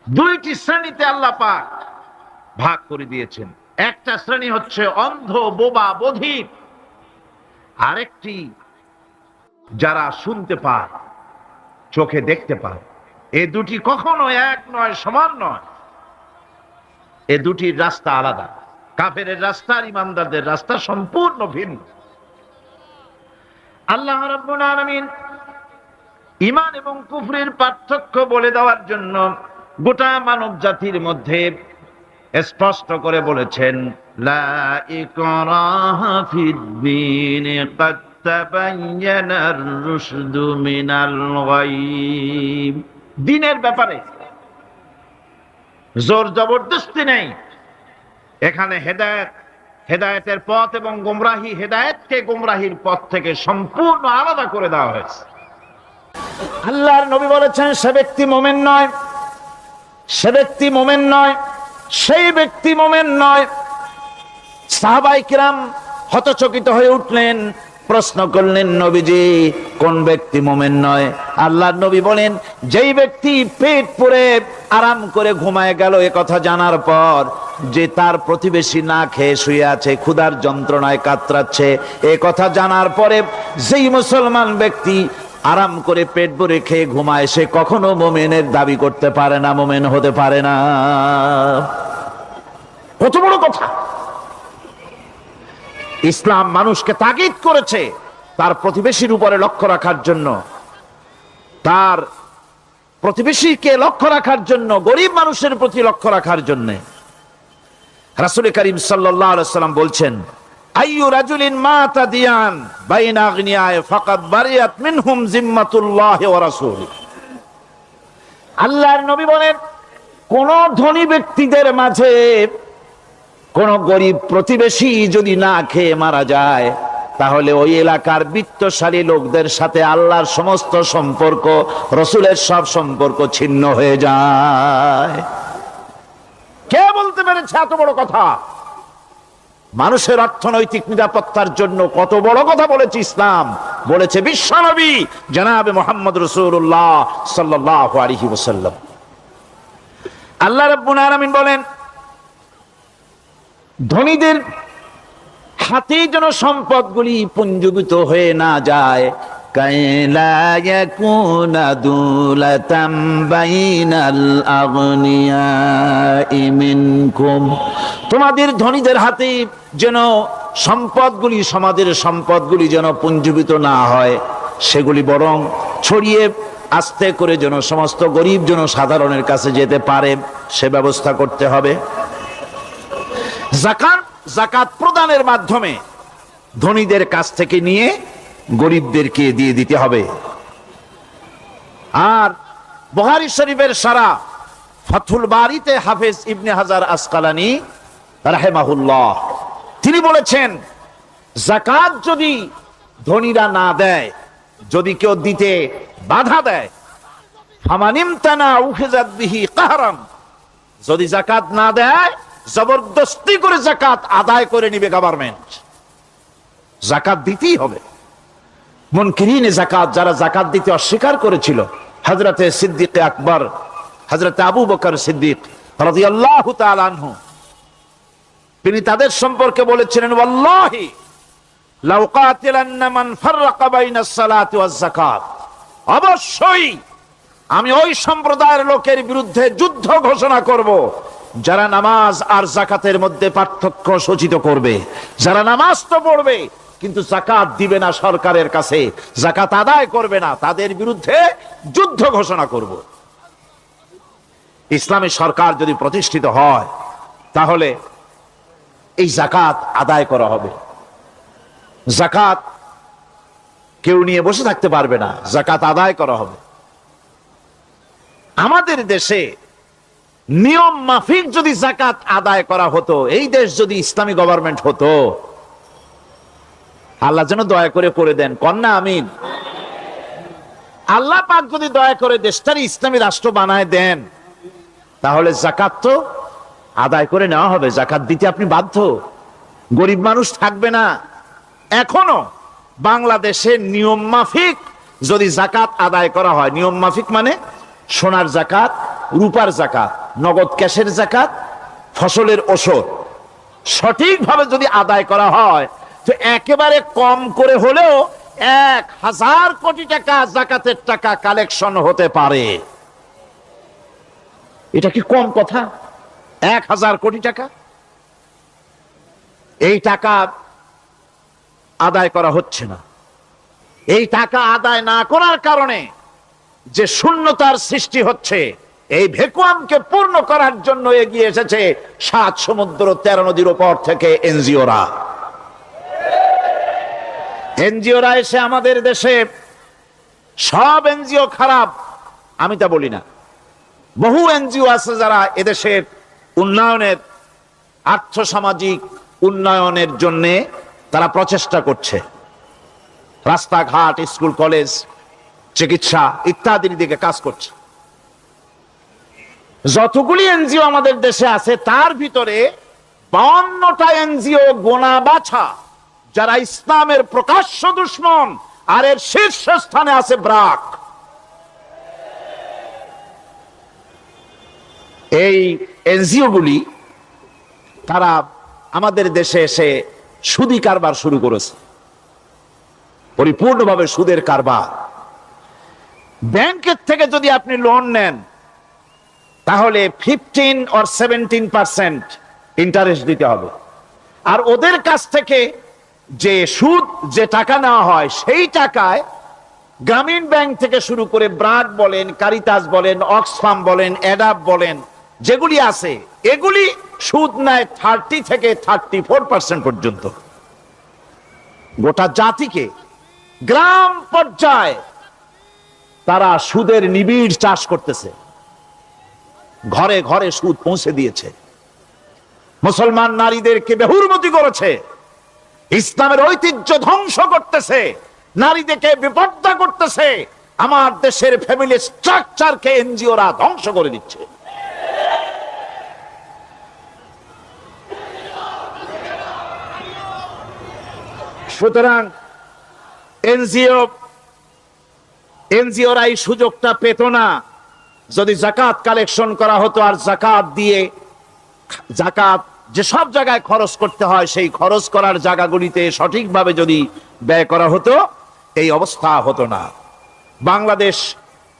Speaker 1: দুইটি শ্রেণীতে আল্লাহ পাক ভাগ করে দিয়েছেন। একটা শ্রেণী হচ্ছে অন্ধ, বোবা, বধির। আরেকটি যারা শুনতে পায়, চোখে দেখতে পায়। এই দুটি কখনো এক নয়, সমান নয়। এ দুটির রাস্তা আলাদা। কাফেরের রাস্তা আর ইমানদারদের রাস্তা সম্পূর্ণ ভিন্ন। আল্লাহ রাব্বুল আলামিন ঈমান এবং কুফরের পার্থক্য বলে দেওয়ার জন্য গোটা মানব জাতির মধ্যে স্পষ্ট করে বলেছেন, লা ইকরাহা ফিদ-দীন ক্বাদ তাবায়্যানার রুশদু মিনাল গায়ব। দ্বীনের ব্যাপারে জোর জবরদস্তি নেই। এখানে হেদায়েতের পথ এবং গোমরাহি, হেদায়েতকে গোমরাহির পথ থেকে সম্পূর্ণ আলাদা করে দেওয়া হয়েছে। আল্লাহর নবী বলেছেন, সে ব্যক্তি মুমিন নয়, সে ব্যক্তি মুমিন নয়, সেই ব্যক্তি মুমিন নয় সাহাবায়ে কিরাম হতচকিত হয়ে উঠলেন, প্রশ্ন করলেন, নবীজি কোন ব্যক্তি মুমিন নয়? আল্লাহর নবী বলেন, যেই ব্যক্তি পেট পুরে আরাম করে ঘুমায় গেল এ কথা জানার পর, যে তার প্রতিবেশী না খেয়ে শুয়ে আছে, ক্ষুধার যন্ত্রণায় কাতরাচ্ছে, এ কথা জানার পরে যেই মুসলমান ব্যক্তি আরাম করে পেট ভরে খেয়ে ঘুমায়, সে কখনো মুমিনের দাবি করতে পারে না, মুমিন হতে পারে না। কত বড় কথা! ইসলাম মানুষকে তাগিদ করেছে তার প্রতিবেশীর উপরে লক্ষ্য রাখার জন্য, তার প্রতিবেশীকে লক্ষ্য রাখার জন্য, গরিব মানুষের প্রতি লক্ষ্য রাখার জন্য। রাসূল করিম সাল্লাল্লাহু আলাইহি ওয়াসাল্লাম বলছেন, আইয়ু রাজুলিন মাতা দিয়ান বাইনা আগনিয়ায়ে ফাকাদ বারিয়াত মিনহুম জিম্মাতুল্লাহি ওয়া রাসূলিহি। আল্লাহর নবী বলেন, কোন ধনী ব্যক্তিদের মাঝে কোন গরিব প্রতিবেশী যদি না খেয়ে মারা যায়, তাহলে ওই এলাকার বিত্তশালী লোকদের সাথে আল্লাহর সমস্ত সম্পর্ক, রসুলের সব সম্পর্ক ছিন্ন হয়ে যায়। কে বলতে পেরেছে এত বড় কথা? মানুষের অর্থনৈতিক নিরাপত্তার জন্য কত বড় কথা বলেছে ইসলাম, বলেছে বিশ্বনবী জনাবে মুহাম্মদ রাসূলুল্লাহ সাল্লাল্লাহু আলাইহি ওয়াসাল্লাম। আল্লাহ রাব্বুল আলামিন বলেন, ধনীদের হাতে যেন সম্পদগুলি পুঞ্জীভূত হয়ে না যায়, কাইলা ইয়াকুনা দুলাতাম বাইনাল আগনিয়াই মিনকুম। তোমাদের ধনীদের হাতে যেন সম্পদগুলি, সমাজের সম্পদগুলি যেন পুঞ্জীভূত না হয়, সেগুলি বরং ছড়িয়ে আস্তে করে যেন সমস্ত গরিব যেন সাধারণের কাছে যেতে পারে, সে ব্যবস্থা করতে হবে। যাকাত প্রদানের মাধ্যমে ধনীদের কাছ থেকে নিয়ে গরিবদেরকে দিয়ে দিতে হবে। আর বুখারী শরীফের সারা ফাথুল বারীতে হাফেজ ইবনে হাজার আসকালানী রাহিমাহুল্লাহ তিনি বলেছেন, যাকাত যদি ধনীরা না দেয়, যদি কেউ দিতে বাধা দেয়, ফামানিমতানা উখিযাত বিহি কাহরান, যদি যাকাত না দেয় জবরদস্তি করে যাকাত আদায় করে নিবে গভর্নমেন্ট। যাকাত দিতেই হবে। মুনকিরিনে যাকাত, যারা যাকাত দিতে অস্বীকার করেছিল, হযরতে সিদ্দিক আকবর, হযরতে আবু বকর সিদ্দিক রাদিয়াল্লাহু তাআলা আনহু, তিনি তাদের সম্পর্কে বলেছিলেন, ওয়াল্লাহি লাউ কাতিলান্না মান ফাররাকা বাইনাস সালাতি ওয়াজ যাকাত, অবশ্যই আমি ওই সম্প্রদায়ের লোকের বিরুদ্ধে যুদ্ধ ঘোষণা করব যারা নামাজ আর যাকাতের মধ্যে পার্থক্য সূচিত করবে। যারা নামাজ তো পড়বে কিন্তু যাকাত দিবে না সরকারের কাছে, যাকাত আদায় করবে না, তাদের বিরুদ্ধে যুদ্ধ ঘোষণা করব। ইসলামী সরকার যদি প্রতিষ্ঠিত হয়, তাহলে এই যাকাত আদায় করা হবে। যাকাত কেউ নিয়ে বসে থাকতে পারবে না, যাকাত আদায় করা হবে। আমাদের দেশে নিয়ম মাফিক যদি যাকাত আদায় করা হতো, এই দেশ যদি ইসলামী গভর্নমেন্ট হতো, আল্লাহ যেন দয়া করে দেন, কন্যা আমিন। আল্লাহ পাক যদি দয়া করে দেশটার ইসলামী রাষ্ট্র বানায় দেন, তাহলে যাকাত তো আদায় করে নেওয়া হবে, যাকাত দিতে আপনি বাধ্য, গরিব মানুষ থাকবে না। এখনো বাংলাদেশের নিয়ম মাফিক যদি যাকাত আদায় করা হয়, নিয়ম মাফিক মানে সোনার যাকাত, রূপার যাকাত, নগদ ক্যাশের যাকাত, ফসলের ওষুধ, সঠিকভাবে যদি আদায় করা হয়, তো একেবারে কম করে হলেও 1000 কোটি টাকা যাকাতের টাকা কালেকশন হতে পারে। এটা কি কম কথা? 1000 কোটি টাকা, এই টাকা আদায় করা হচ্ছে না। এই টাকা আদায় না করার কারণে যে শূন্যতার সৃষ্টি হচ্ছে, এই ভ্যাকুয়ামকে পূর্ণ করার জন্য এগিয়ে এসেছে 7 সমুদ্র 13 নদীর উপর থেকে এনজিওরা। এনজিওরা এসে আমাদের দেশে, সব এনজিও খারাপ আমি তা বলি না, বহু এনজিও আছে যারা এদেশের উন্নয়নের, আর্থসামাজিক উন্নয়নের জন্য তারা প্রচেষ্টা করছে। রাস্তাঘাট, স্কুল কলেজ, চিকিৎসা ইত্যাদির দিকে কাজ করছে। যতগুলি এনজিও আমাদের দেশে আছে, তার ভিতরে
Speaker 4: 52টা এনজিও গোনা বাছা, যারা ইসলামের প্রকাশ্য দুশ্মন, আর এর শীর্ষস্থানে আছে ব্রাক। এই এনজিও গুলি তারা আমাদের দেশে এসে সুদি কারবার শুরু করেছে, পরিপূর্ণভাবে সুদের কারবার। ব্যাংকের থেকে যদি আপনি লোন নেন তাহলে 15 or 17% ইন্টারেস্ট দিতে হবে, আর ওদের কাছ থেকে যে সুদ, যে টাকা নেওয়া হয়, সেই টাকায় গ্রামীণ ব্যাংক থেকে শুরু করে ব্রাক বলেন, কারিতাস বলেন, অক্সফাম বলেন, অ্যাডাপ বলেন, যেগুলি আছে এগুলি সুদ নেয় 30 থেকে 34% পর্যন্ত। গোটা জাতিকে গ্রাম পর্যায়ে তারা সুদের নিবিড় চাষ করতেছে, ঘরে ঘরে সুদ পৌঁছে দিয়েছে, মুসলমান নারীদেরকে বেহুরমতি করেছে, ইসলামের ঐতিহ্য ধ্বংস করতেছে, নারীদেরকে বিপর্দা করতেছে, আমার দেশের ফ্যামিলি স্ট্রাকচারকে এনজিওরা ধ্বংস করে দিচ্ছে। সুতরাং এনজিওরা এই সুযোগটা পেত না। যদি জাকাত কালেকশন করা হতো আর জাকাত দিয়ে, জাকাত যেসব জায়গায় খরচ করতে হয় সেই খরচ করার জায়গাগুলিতে সঠিকভাবে যদি ব্যয় করা হতো, এই অবস্থা হতো না।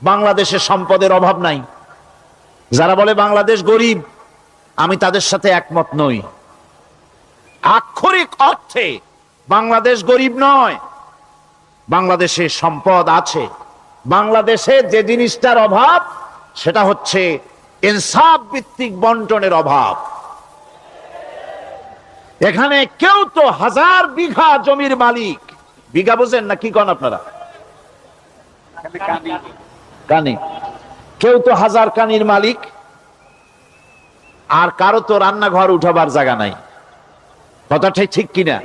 Speaker 4: বাংলাদেশে সম্পদের অভাব নাই। যারা বলে বাংলাদেশ গরিব, আমি তাদের সাথে একমত নই। আক্ষরিক অর্থে বাংলাদেশ গরিব নয়, বাংলাদেশে সম্পদ আছে। বাংলাদেশে যে জিনিসটার অভাব সেটা হচ্ছে ইনসাফ ভিত্তিক বন্টনের অভাব। এখানে কেউ তো 1000 বিঘা জমির মালিক, বিঘা বুঝেন না কি কন আপনারা? কানি। কেউ তো 1000 কানির মালিক, আর কারো তো রান্নাঘর উঠাবার জায়গা নাই। কথাটাই ঠিক কিনা?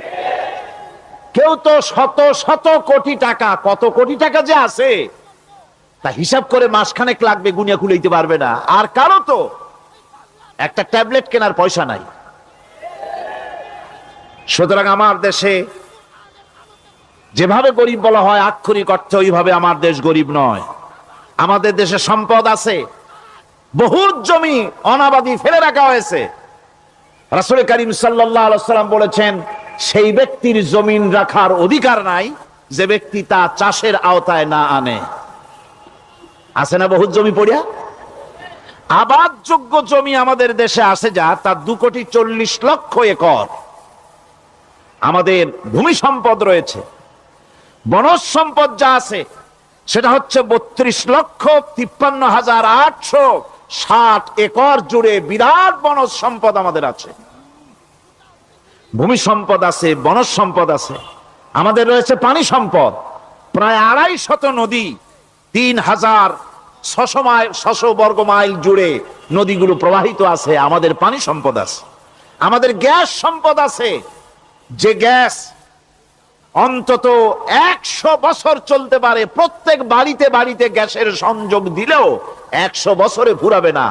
Speaker 4: কেউ তো শত শত কোটি টাকা, কত কোটি টাকা যে আছে তা হিসাব করে মাসখানেক লাগবে, গুনিয়া খুলাইতে পারবে না। আর কারো তো একটা ট্যাবলেট কেনার পয়সা নাই। সুতরাং আমার দেশে যেভাবে গরিব বলা হয় আক্ষরিক অর্থে ওইভাবে আমার দেশ গরিব নয়। আমাদের দেশে সম্পদ আছে, বহুত জমি অনাবাদি ফেলে রাখা হয়েছে। রাসূল করিম সাল্লাল্লাহু আলাইহি ওয়াসাল্লাম বলেছেন, সেই ব্যক্তির জমিন রাখার অধিকার নাই যে ব্যক্তি তা চাষের আওতায় না আনে। আছে না বহুত জমি পড়িয়া? আবাদযোগ্য জমি আমাদের দেশে আছে যা, তার 2,40,00,000 একর। আমাদের ভূমি সম্পদ রয়েছে। বনজ সম্পদ যা আছে সেটা হচ্ছে 32,53,860 একর জুড়ে বিরাট বনজ সম্পদ আমাদের আছে। ভূমি সম্পদ আছে, বনজ সম্পদ আছে। আমাদের রয়েছে পানি সম্পদ, প্রায় 250 নদী, 3,600 বর্গ মাইল জুড়ে নদীগুলো প্রবাহিত আছে। আমাদের পানি সম্পদ আছে। আমাদের গ্যাস সম্পদ আছে, যে গ্যাস অন্তত 100 বছর চলতে পারে। প্রত্যেক বাড়িতে বাড়িতে গ্যাসের সংযোগ দিলেও 100 বছরে ফুরাবে না।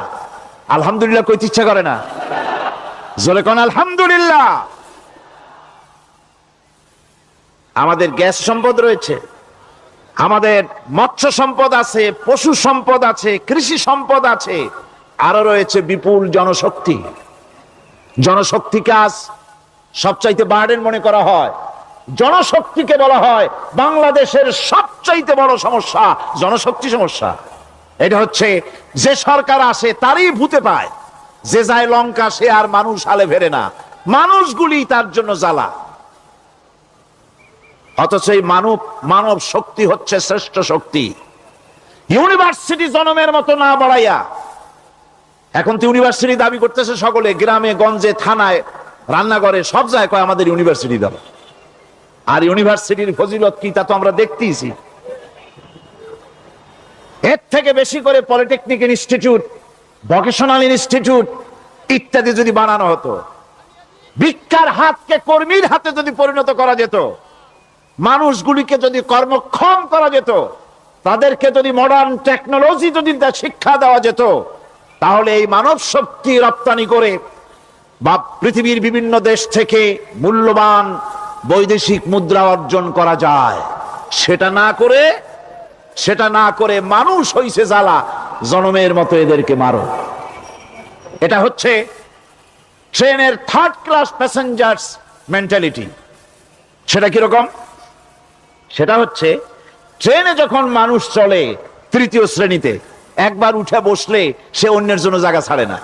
Speaker 4: আলহামদুলিল্লাহ কইতে ইচ্ছা করে না? জোরে কোন আলহামদুলিল্লাহ। আমাদের গ্যাস সম্পদ রয়েছে, আমাদের মৎস্য সম্পদ আছে, পশু সম্পদ আছে, কৃষি সম্পদ আছে, আরো রয়েছে বিপুল জনশক্তি। জনশক্তিকে আজ সবচাইতে বার্ডেন মনে করা হয়। জনশক্তিকে বলা হয় বাংলাদেশের সবচাইতে বড় সমস্যা, জনশক্তি সমস্যা। এটা হচ্ছে যে সরকার আসে তারই ভূতে পায়, যে যায় লঙ্কা সে আর মানুষ হালে ফেরে না, মানুষগুলি তার জন্য জ্বালা। অথচ এই মানব শক্তি হচ্ছে শ্রেষ্ঠ শক্তি। ইউনিভার্সিটি জনমের মতো না বাড়াইয়া, এখন তো ইউনিভার্সিটি দাবি করতেছে সকলে, গ্রামে গঞ্জে থানায় রান্নাঘরে সব জায়গায় কয় আমাদের ইউনিভার্সিটি দাও। আর ইউনিভার্সিটির ফজিলত কি তা তো আমরা দেখতেইছি। এর থেকে বেশি করে পলিটেকনিক ইনস্টিটিউট, ভোকেশনাল ইনস্টিটিউট ইত্যাদি যদি বানানো হতো, ভিক্ষার হাতকে কর্মীর হাতে যদি পরিণত করা যেত, মানুষগুলিকে যদি কর্মক্ষম করা যেত, তাদেরকে যদি মডার্ন টেকনোলজি যদি শিক্ষা দেওয়া যেত, তাহলে এই মানব শক্তি রপ্তানি করে বা পৃথিবীর বিভিন্ন দেশ থেকে মূল্যবান বৈদেশিক মুদ্রা অর্জন করা যায়, সেটা না করে মানুষ হইছে জ্বালা, জনমের মতো এদেরকে মারো। এটা হচ্ছে ট্রেনের থার্ড ক্লাস প্যাসেঞ্জার্স মেন্টালিটি। সেটা কিরকম? সেটা হচ্ছে ট্রেনে যখন মানুষ চলে তৃতীয় শ্রেণীতে, একবার উঠে বসলে সে অন্যের জন্য জায়গা ছাড়ে না।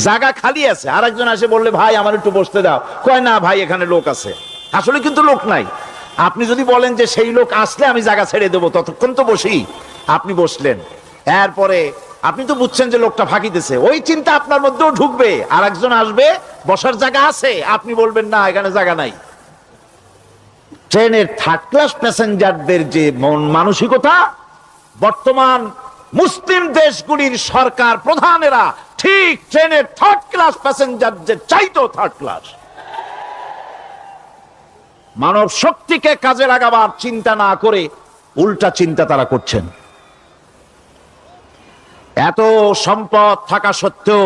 Speaker 4: জায়গা খালি আছে, আরেকজন আসে বললে ভাই আমার একটু বসতে দাও, কয় না ভাই এখানে লোক আছে। আসলে কিন্তু লোক নাই। আপনি যদি বলেন যে সেই লোক আসলে আমি জায়গা ছেড়ে দেবো, ততক্ষণ তো বসি। আপনি বসলেন, এরপরে আপনি তো বুঝছেন যে লোকটা ফাঁকি দিছে, ওই চিন্তা আপনার মধ্যেও ঢুকবে, আর একজন আসবে বসার জায়গা আছে, আপনি বলবেন না এখানে জায়গা নাই। ট্রেনের থার্ড ক্লাস প্যাসেঞ্জারদের যে মন মানসিকতা, বর্তমান মুসলিম দেশগুলির সরকার প্রধানেরা ঠিক ট্রেনের থার্ড ক্লাস প্যাসেঞ্জারদের চাইতেও থার্ড ক্লাস। মানব শক্তিকে কাজে লাগাবার চিন্তা না করে উল্টা চিন্তা তারা করছেন। এত সম্পদ থাকা সত্ত্বেও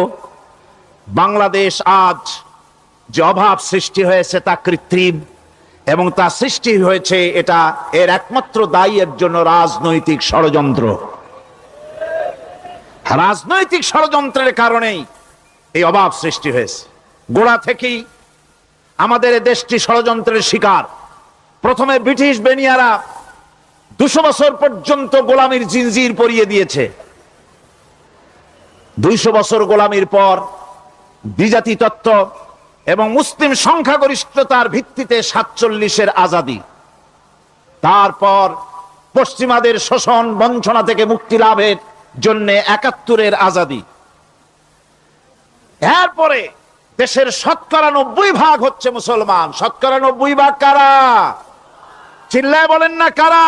Speaker 4: বাংলাদেশ আজ যে অভাব সৃষ্টি হয়েছে তা কৃত্রিম, এবং তা সৃষ্টি হয়েছে এটা এর একমাত্র দায়ী এর জন্য রাজনৈতিক ষড়যন্ত্র। রাজনৈতিক ষড়যন্ত্রের কারণেই এই অভাব সৃষ্টি হয়েছে। গোড়া থেকেই আমাদের এই দেশটি ষড়যন্ত্রের শিকার। প্রথমে ব্রিটিশ বেনিয়ারা 200 বছর পর্যন্ত গোলামির জিনজির পরিয়ে দিয়েছে। 200 বছর গোলামির পর দ্বিজাতি তত্ত্ব এবং মুসলিম সংখ্যাগরিষ্ঠতার ভিত্তিতে 47-এর আজাদি, তারপর পশ্চিমাদের শোষণ বঞ্চনা থেকে মুক্তি লাভের জন্য 71-এর আজাদি, এরপরে দেশের 90% হচ্ছে মুসলমান। 90% কারা? চিল্লায় বলেন না কারা?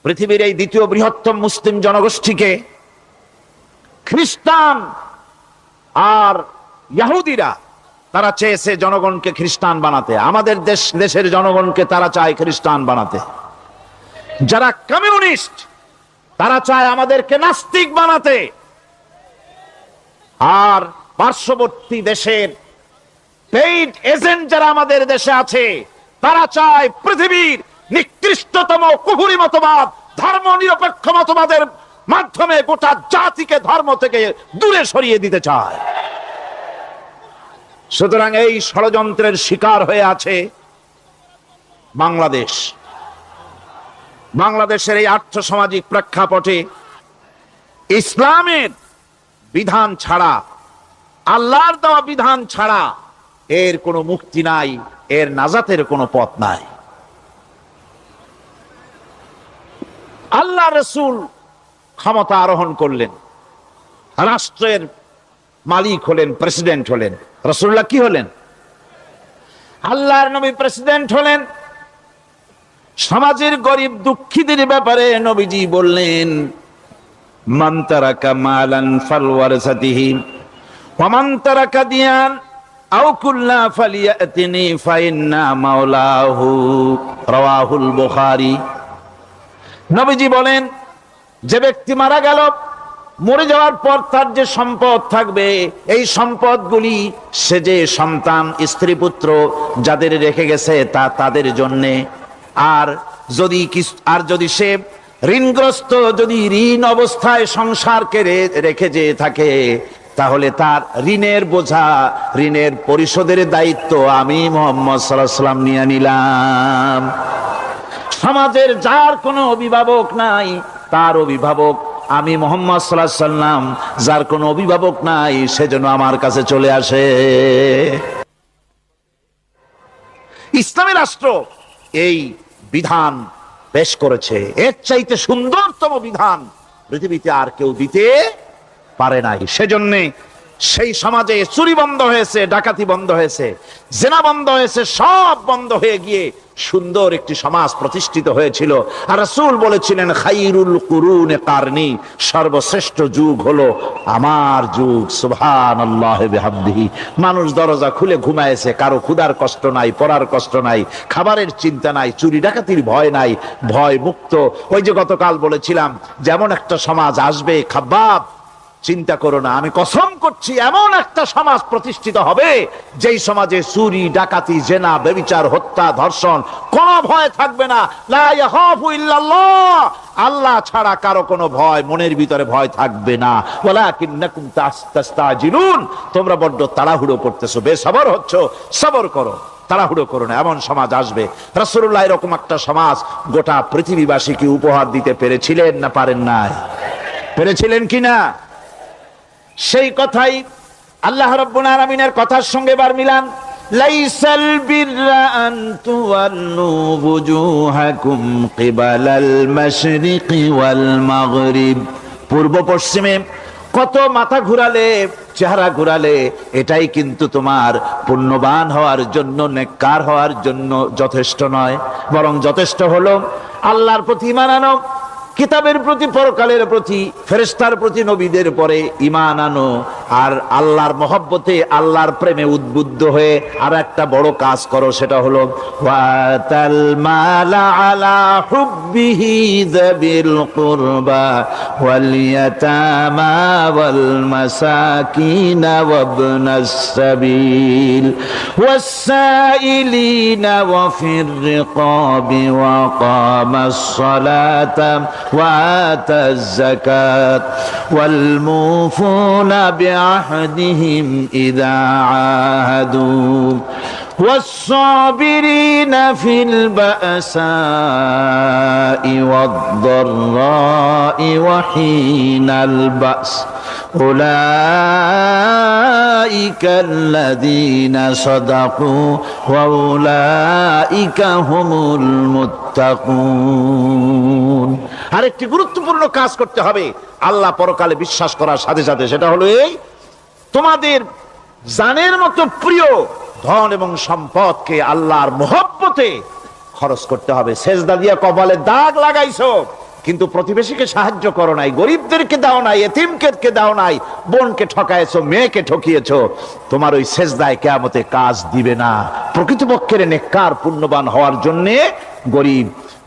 Speaker 4: পৃথিবীর এই দ্বিতীয় বৃহত্তম মুসলিম জনগোষ্ঠীকে খ্রিস্টান আর ইহুদিরা তারা চেয়েছে জনগণকে খ্রিস্টান বানাতে। আমাদের দেশের জনগণকে তারা চায় খ্রিস্টান বানাতে। যারা কমিউনিস্ট তারা চায় আমাদেরকে নাস্তিক বানাতে। আর পার্শ্ববর্তী দেশের পেইড এজেন্ট যারা আমাদের দেশে আছে তারা চায় পৃথিবীর নিকৃষ্টতম কুফরি মতবাদ, ধর্ম নিরপেক্ষ মতবাদের মাধ্যমে গোটা জাতিকে ধর্ম থেকে দূরে সরিয়ে দিতে চায়। সুতরাং এই ষড়যন্ত্রের শিকার হয়ে আছে বাংলাদেশ। বাংলাদেশের এই আর্থসামাজিক প্রেক্ষাপটে ইসলামের বিধান ছাড়া, আল্লাহর দেওয়া বিধান ছাড়া এর কোনো মুক্তি নাই, এর নাজাতের কোনো পথ নাই। আল্লাহ রসুল ক্ষমতা আরোহণ করলেন, রাষ্ট্রের মালিক হলেন, প্রেসিডেন্ট হলেন। রাসূলুল্লাহ কি হলেন? আল্লাহর নবী প্রেসিডেন্ট হলেন। সমাজের গরিব দুঃখীদের ব্যাপারে নবীজি বললেন, মান তারাকা মালান ফালওয়ারাসাতিহি ওয়া মান তারাকা দিয়ান আও কুল্লা ফালিয়াতিনি ফাইন্না মাওলাহু, রাওয়াহুল বুখারী। নবীজি বলেন, যে ব্যক্তি মারা গেল, মরে যাওয়ার পর তার যে সম্পদ থাকবে, এই সম্পদগুলি সে যে সন্তান স্ত্রী পুত্র যাদের রেখে গেছে তা তাদের জন্যে। আর যদি সে ঋণগ্রস্ত, যদি ঋণ অবস্থায় সংসারকে রেখে যে থাকে, তাহলে তার ঋণের বোঝা, ঋণের পরিশোধের দায়িত্ব আমি মুহাম্মদ সাল্লাল্লাহু আলাইহি ওয়াসাল্লাম নিয়ে নিলাম। সমাজের যার কোনো অভিভাবক নাই তার অভিভাবক আমি মুহাম্মদ সাল্লাল্লাহু আলাইহি ওয়াসাল্লাম। যার কোনো অভিভাবক নাই সেজন্য আমার কাছে চলে আসে। ইসলামী রাষ্ট্র এই বিধান পেশ করেছে। এর চাইতে সুন্দরতম বিধান পৃথিবীতে আর কেউ দিতে পারে নাই। সেজন্য সেই সমাজে চুরি বন্ধ হয়েছে, ডাকাতি বন্ধ হয়েছে, জেনা বন্ধ হয়েছে, সব বন্ধ হয়ে গিয়ে সুন্দর একটি সমাজ প্রতিষ্ঠিত হয়েছিল। আর রাসূল বলেছিলেন, খাইরুল কুরুনে কারনি, সর্বশ্রেষ্ঠ যুগ হলো আমার যুগ। সুবহানাল্লাহি ওয়া বিহামদিহি। মানুষ দরজা খুলে ঘুমায়েছে, কারো ক্ষুধার কষ্ট নাই, পড়ার কষ্ট নাই, খাবারের চিন্তা নাই, চুরি ডাকাতির ভয় নাই, ভয় মুক্ত। ওই যে গতকাল বলেছিলাম, যেমন একটা সমাজ আসবে, খাব্বাব চিন্তা করো না, আমি কসম করছি এমন একটা সমাজ প্রতিষ্ঠিত হবে যেই সমাজে চুরি, ডাকাতি, জেনা, ব্যভিচার, হত্যা, ধর্ষণ কোনো ভয় থাকবে না। লা ইয়াখাফু ইল্লাল্লাহ, আল্লাহ ছাড়া কারো কোনো ভয়, মনের ভিতরে ভয় থাকবে না। ওয়ালাকিন্নাকুম তাস্তাজিলুন, তোমরা বড্ড তাড়াহুড়ো করতেছো, বেসবর হচ্ছ, সবর করো, তাড়াহুড়ো করো না, এমন সমাজ আসবে। রাসূলুল্লাহ এরকম একটা সমাজ গোটা পৃথিবীবাসীকে উপহার দিতে পেরেছিলেন না পারেন নাই? পেরেছিলেন কিনা? সেই কথাই আল্লাহ রাব্বুল আলামিনের কথার সঙ্গে বার মিলান। লাইসাল বিররা আন তুওয়াল্লু বুজুহাকুম কিবালাল মাশরিকি ওয়াল মাগরিব, পূর্ব পশ্চিমে কত মাথা ঘুরালে, চেহারা ঘুরালে এটাই কিন্তু তোমার পুণ্যবান হওয়ার জন্য, নেককার হওয়ার জন্য যথেষ্ট নয়। বরং যথেষ্ট হলো আল্লাহর প্রতি ঈমান আনো, কিতাবের প্রতি, পরকালের প্রতি, ফেরেশতার প্রতি, নবীদের পরে ঈমান আনো, আর আল্লাহর মহব্বতে, আল্লাহর প্রেমে উদ্বুদ্ধ হয়ে আর একটা বড় কাজ করো, সেটা হলো ওয়াতাল মালা আলা হুব্বিহি যাবিল কুরবা ওয়াল ইয়াতামা ওয়াল মাসাকিন ওয়াবনাস সাবিল ওয়াস সাইলিনা ওয়া ফির রিকাবি ওয়া কামাস সালাতা وآتى الزكاة والموفون بعهدهم إذا عاهدوا والصابرين في البأساء والضراء وحين البأس أولئك الذين صدقوا وأولئك هم المتقون। আরেকটি গুরুত্বপূর্ণ কাজ করতে হবে আল্লাহ পরকালে বিশ্বাস করার সাথে সাথে, সেটা হলো এই, তোমাদের জানের মতো প্রিয় ধন এবং সম্পদকে আল্লাহর মহব্বতে খরচ করতে হবে। সেজদা দিয়া কপালে দাগ লাগাইছো কিন্তু প্রতিবেশীকে সাহায্য করো নাই, গরিবদেরকে দাও নাই, এতিমকে দাও নাই, বোনকে ঠকাইছো, মেয়েকে ঠকিয়েছো, তোমার ওই সেজদায় কিয়ামতে কাজ দিবে না। প্রকৃতপক্ষের নেককার পুণ্যবান হওয়ার জন্য গরিব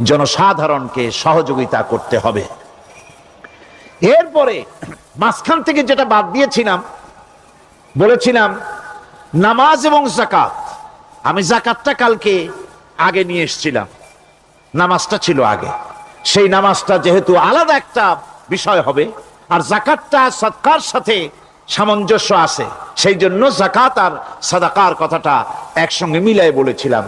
Speaker 4: জনসাধারণকে সহযোগিতা করতে হবে। এরপরে মাঝখান থেকে যেটা বাদ দিয়েছিলাম, বলেছিলাম নামাজ এবং যাকাত। আমি যাকাতটা কালকে আগে নিয়ে এসেছিলাম, নামাজটা ছিল আগে। সেই নামাজটা যেহেতু আলাদা একটা বিষয় হবে, আর যাকাতটা সাদকার সাথে সামঞ্জস্য আছে, সেই জন্য যাকাত আর সাদাকার কথাটা একসঙ্গে মিলাই বলেছিলাম।